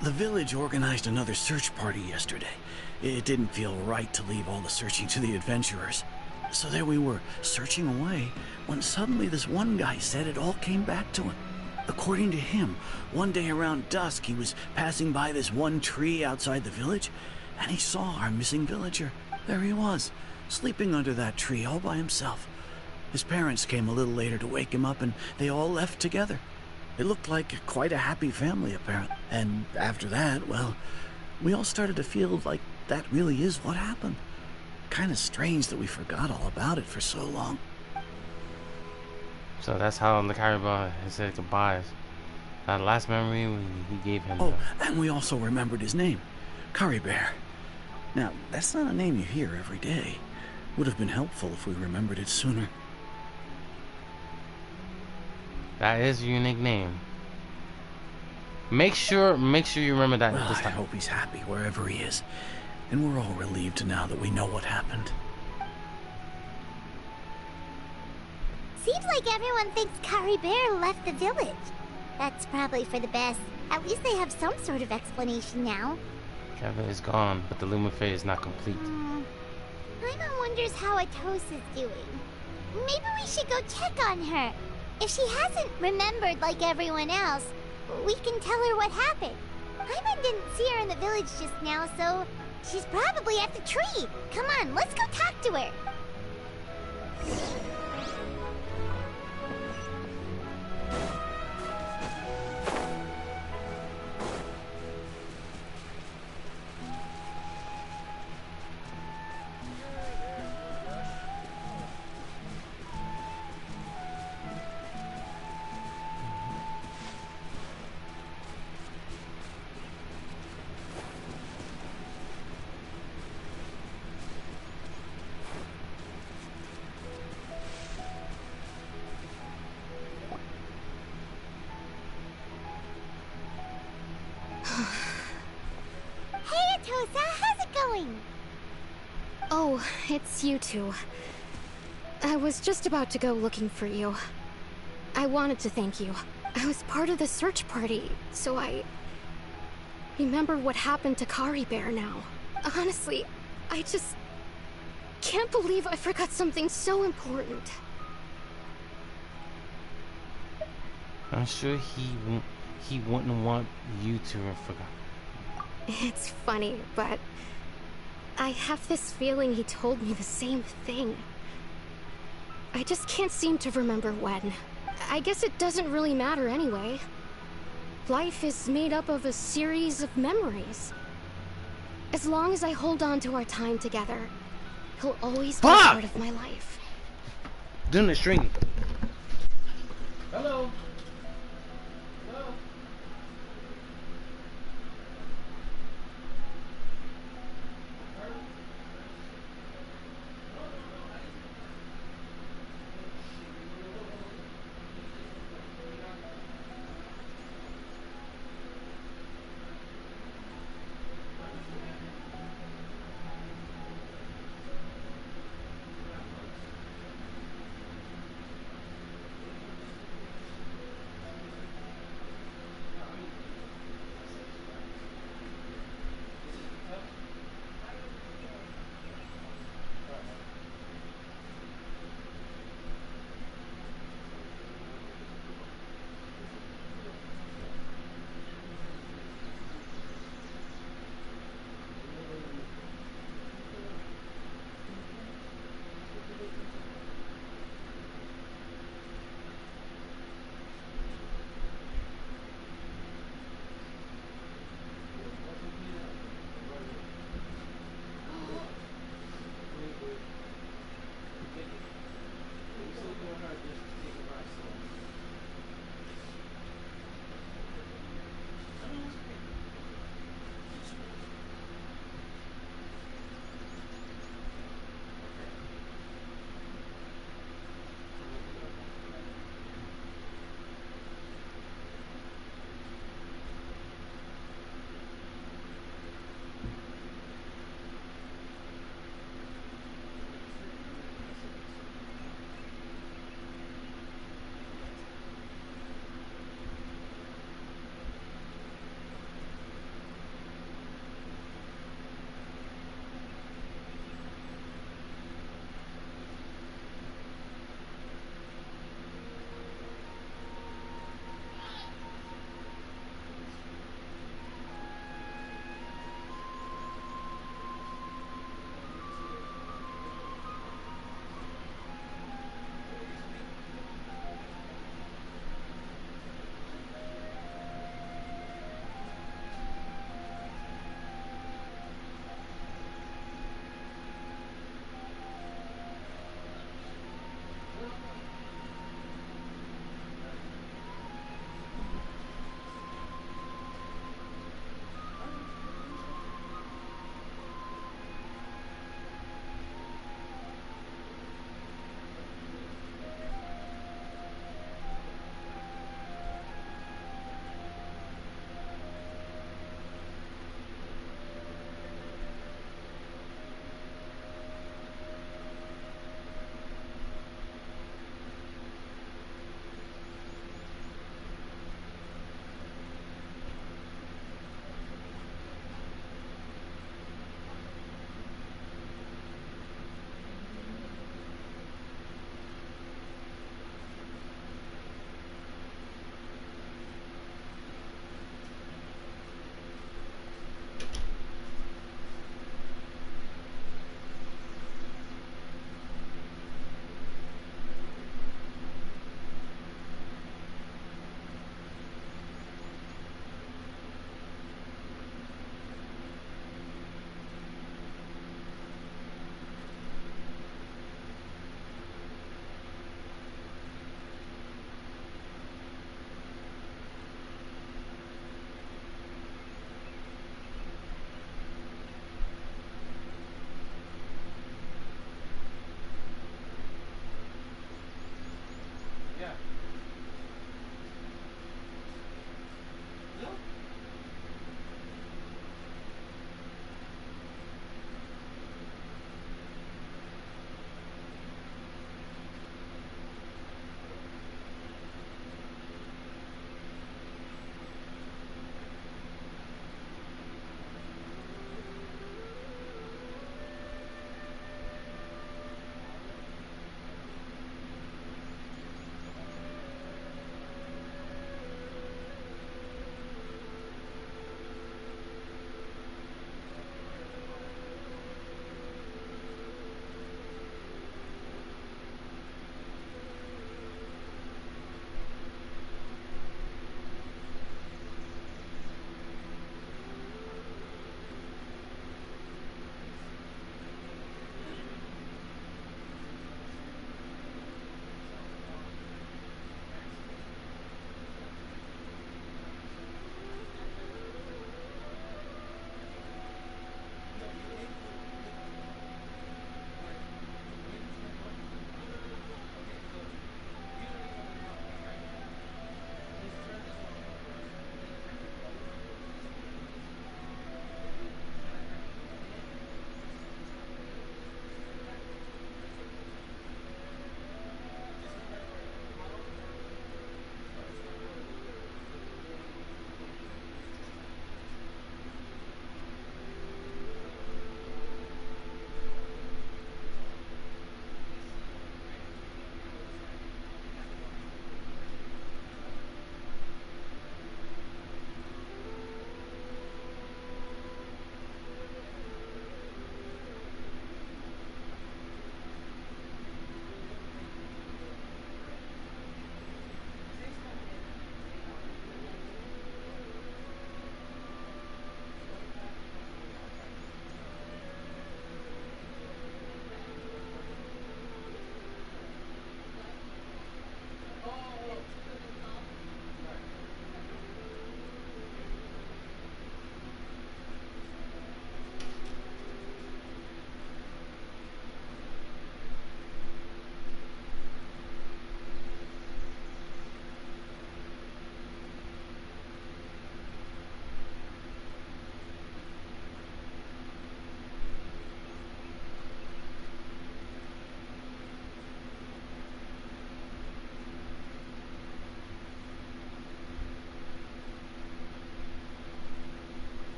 the village organized another search party yesterday. It didn't feel right to leave all the searching to the adventurers. So there we were, searching away, when suddenly this one guy said it all came back to him. According to him, one day around dusk, he was passing by this one tree outside the village, and he saw our missing villager. There he was, sleeping under that tree all by himself. His parents came a little later to wake him up, and they all left together. It looked like quite a happy family, apparently. And after that, well, we all started to feel like that really is what happened. Kinda strange that we forgot all about it for so long. So that's how the Caribou said goodbyes. That last memory he gave him. Oh, and we also remembered his name, Kari Bear. Now, that's not a name you hear every day. Would have been helpful if we remembered it sooner. That is a unique name. Make sure you remember that Well, this I time. hope he's happy wherever he is. And we're all relieved now that we know what happened. Seems like everyone thinks Kari Bear left the village. That's probably for the best. At least they have some sort of explanation now. Kevin is gone, but the Lumafay is not complete. Paimon wonders how Atos is doing. Maybe we should go check on her. If she hasn't remembered like everyone else, we can tell her what happened. Paimon didn't see her in the village just now, so she's probably at the tree. Come on, let's go talk to her. how's it going? Oh, it's you two. I was just about to go looking for you. I wanted to thank you. I was part of the search party, so I remember what happened to Kari Bear now. Honestly, I just can't believe I forgot something so important. I'm sure he wouldn't want you to have forgotten. It's funny, but I have this feeling he told me the same thing. I just can't seem to remember when. I guess it doesn't really matter anyway. Life is made up of a series of memories. As long as I hold on to our time together, he'll always be part of my life. Doing the string. Hello.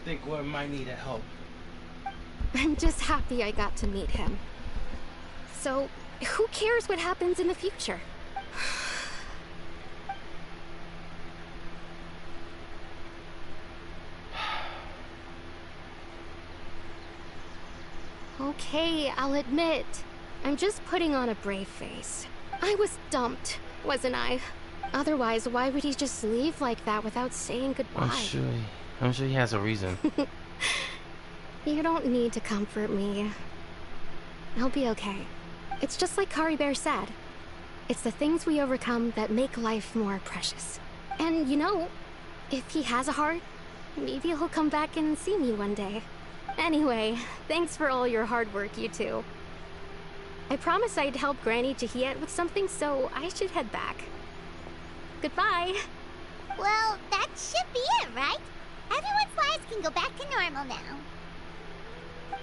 think we might need help. I'm just happy I got to meet him. So, who cares what happens in the future? Okay, I'll admit. I'm just putting on a brave face. I was dumped, wasn't I? Otherwise, why would he just leave like that without saying goodbye? I'm sure he has a reason. You don't need to comfort me. I'll be okay. It's just like Kari Bear said. It's the things we overcome that make life more precious. And you know, if he has a heart, maybe he'll come back and see me one day. Anyway, thanks for all your hard work, you two. I promised I'd help Granny Jahiet with something, so I should head back. Goodbye. Well, that should be it, right? Everyone's lives can go back to normal now.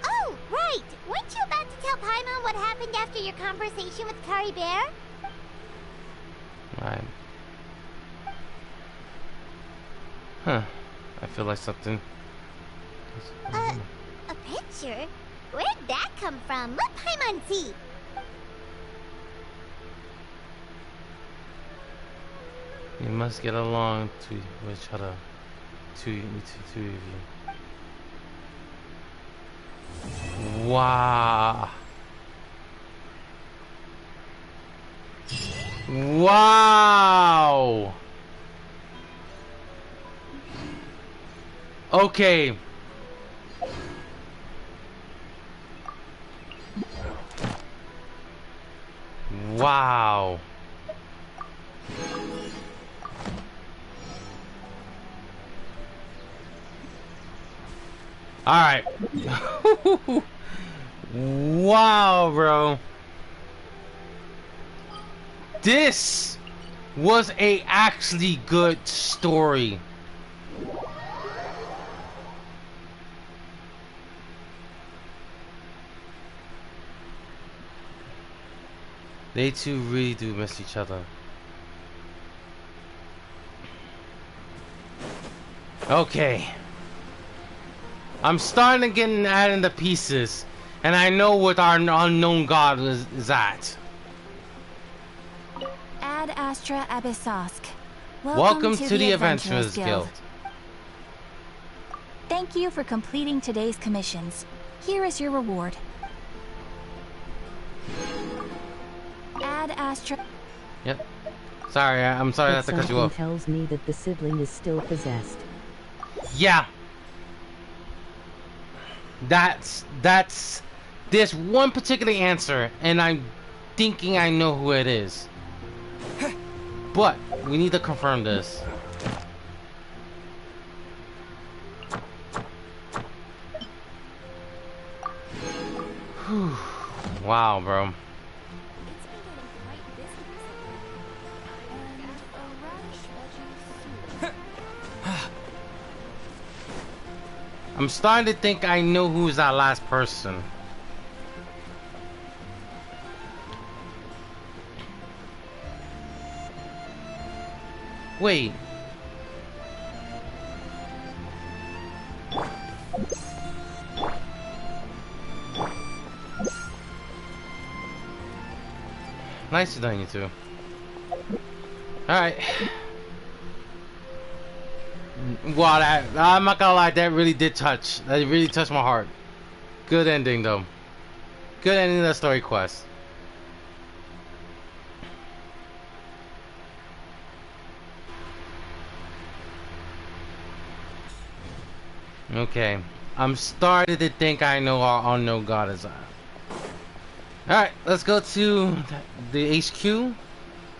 Oh, right! Weren't you about to tell Paimon what happened after your conversation with Kari Bear? Right. Huh. I feel like something... A picture? Where'd that come from? Let Paimon see. You must get along with each other. Two of you. Wow. Wow. Okay. Wow. All right. Wow, bro. This was a actually good story. They two really do miss each other. Okay. I'm starting to get adding the pieces, and I know what our unknown god is at. Ad Astra Abyssosk. Welcome to the Adventurers Guild. Thank you for completing today's commissions. Here is your reward. Ad Astra. Yep. Sorry, I'm sorry I have to cut you off. Tells me that the sibling is still possessed. Yeah. That's there's one particular answer, and I'm thinking I know who it is. But we need to confirm this. Whew. Wow, bro. I'm starting to think I know who's that last person. Wait. Nice to know you two. Alright. Wow, that, I'm not gonna lie, that really did touch. That really touched my heart. Good ending, though. Good ending of the story quest. Okay. I'm starting to think I know our unknown god is at. Alright, let's go to the HQ,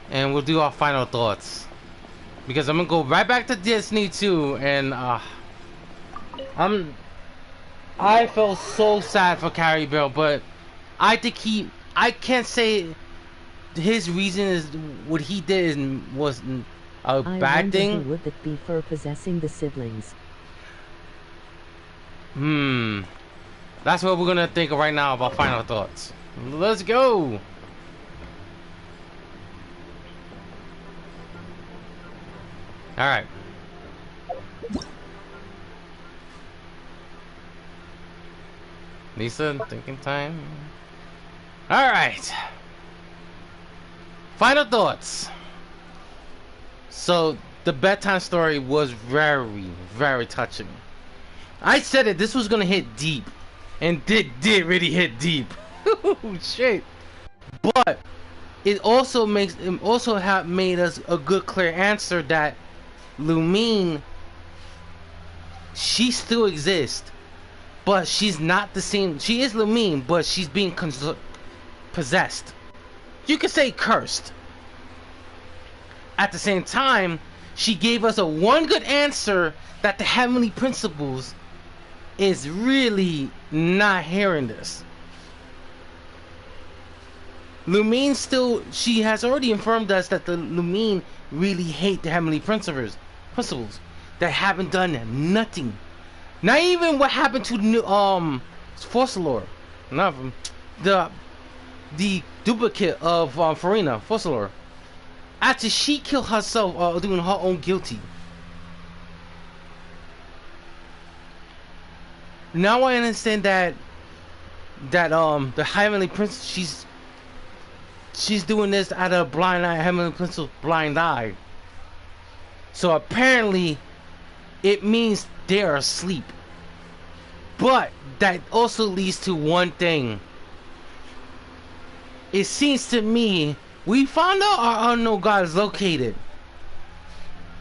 and we'll do our final thoughts. Because I'm gonna go right back to Disney too, and I felt so sad for Carrie Bill, but I think I can't say his reason is what he did was a bad thing. Who would that be for possessing the siblings? That's what we're gonna think right now about final thoughts. Let's go. All right. Lisa, thinking time. Alright. Final thoughts. So, the bedtime story was very, very touching. I said it, this was gonna hit deep. And did really hit deep. Oh, shit. But, it also made us a good, clear answer that Lumine, she still exists. But she's not the same. She is Lumine, but she's being possessed. You could say cursed. At the same time, she gave us one good answer that the heavenly principles is really not hearing this. Lumine she has already informed us that the Lumine really hate the heavenly principles that haven't done nothing. Not even what happened to Fossilor. Not the duplicate of Farina, Fossilor. After she killed herself doing her own guilty. Now I understand that the Heavenly Prince, she's doing this out of blind eye, Heavenly Prince's blind eye. So apparently it means they're asleep. But that also leads to one thing. It seems to me we found out our unknown god is located.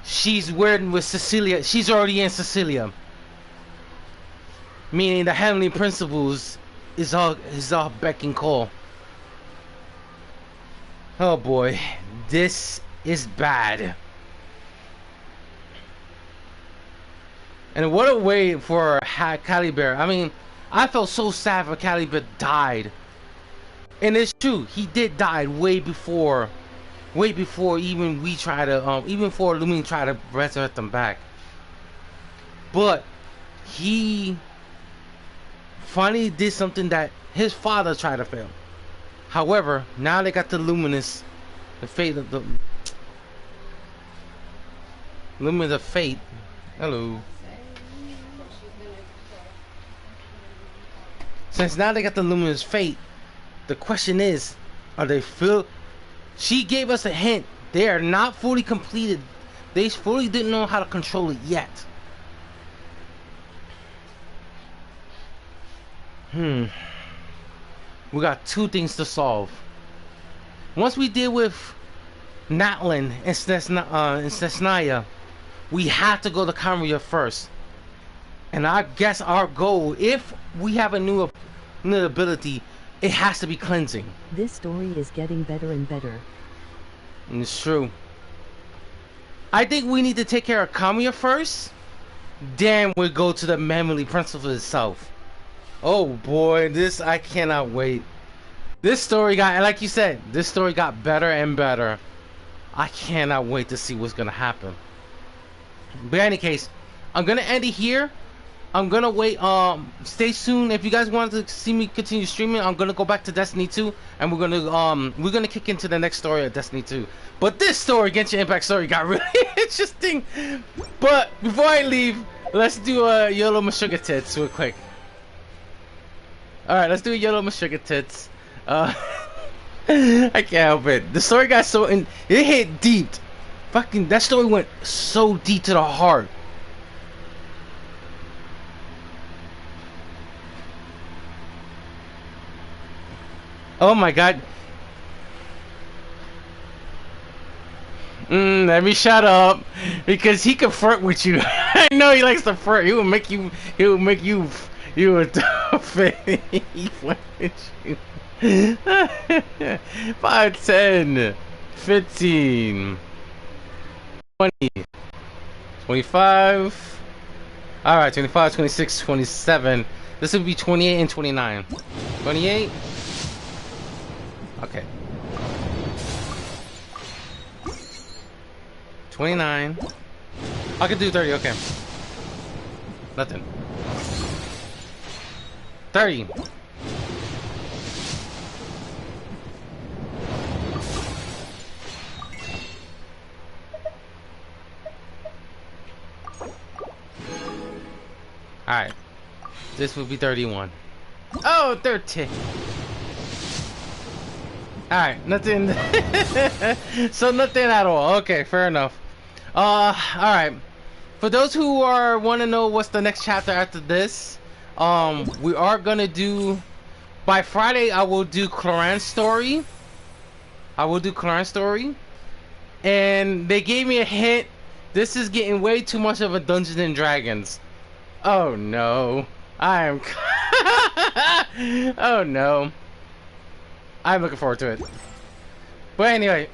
She's working with Cecilia. She's already in Cecilia. Meaning the heavenly principles is all beck and call. Oh boy, this is bad. And what a way for Caliber. I mean, I felt so sad for Caliber died. And it's true, he did die way before even we try to even before Lumine tried to resurrect them back. But he finally did something that his father tried to fail. However, now they got the Luminous, the fate of the Luminous of Fate. Hello. Since now they got the Luminous Fate, the question is, are they full? She gave us a hint. They are not fully completed. They fully didn't know how to control it yet. We got two things to solve. Once we deal with Natlin and Snezhnaya, we have to go to Cambria first. And I guess our goal, if we have a new ability, it has to be cleansing. This story is getting better and better. And it's true. I think we need to take care of Kamiya first. Then we'll go to the memory principle itself. Oh boy, this, I cannot wait. This story got, like you said, this story got better and better. I cannot wait to see what's gonna happen. But in any case, I'm gonna end it here. I'm gonna wait. Stay tuned. If you guys want to see me continue streaming, I'm gonna go back to Destiny 2, and we're gonna kick into the next story of Destiny 2. But this story, Genshin Impact story, got really interesting. But before I leave, let's do a YOLO my sugar tits real quick. All right, let's do a YOLO my sugar tits. I can't help it. The story got so it hit deep. Fucking that story went so deep to the heart. Oh my god. Let me shut up. Because he can flirt with you. I know he likes to flirt. He will make you a tough he flirt with you. 5, 10, 15, 20, 25. Alright, 25, 26, 27. This would be 28 and 29. 28. Okay. 29. I could do 30, okay. Nothing. 30. Alright. This would be 31. Oh, 13. Alright, nothing. So nothing at all. Okay, fair enough. Alright. For those who want to know what's the next chapter after this, we are gonna do, by Friday I will do Cloran's story. And they gave me a hint. This is getting way too much of a Dungeons and Dragons. Oh no. I am oh no. I'm looking forward to it. But anyway,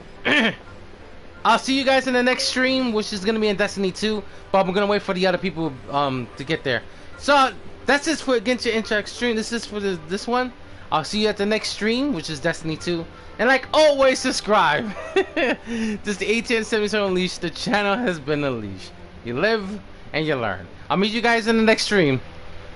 I'll see you guys in the next stream, which is gonna be in Destiny 2. But I'm gonna wait for the other people to get there. So that's it for Genshin Impact stream. This is for this one. I'll see you at the next stream, which is Destiny 2. And like always, subscribe. This is the ATM 77 Unleashed. The channel has been unleashed. You live and you learn. I'll meet you guys in the next stream.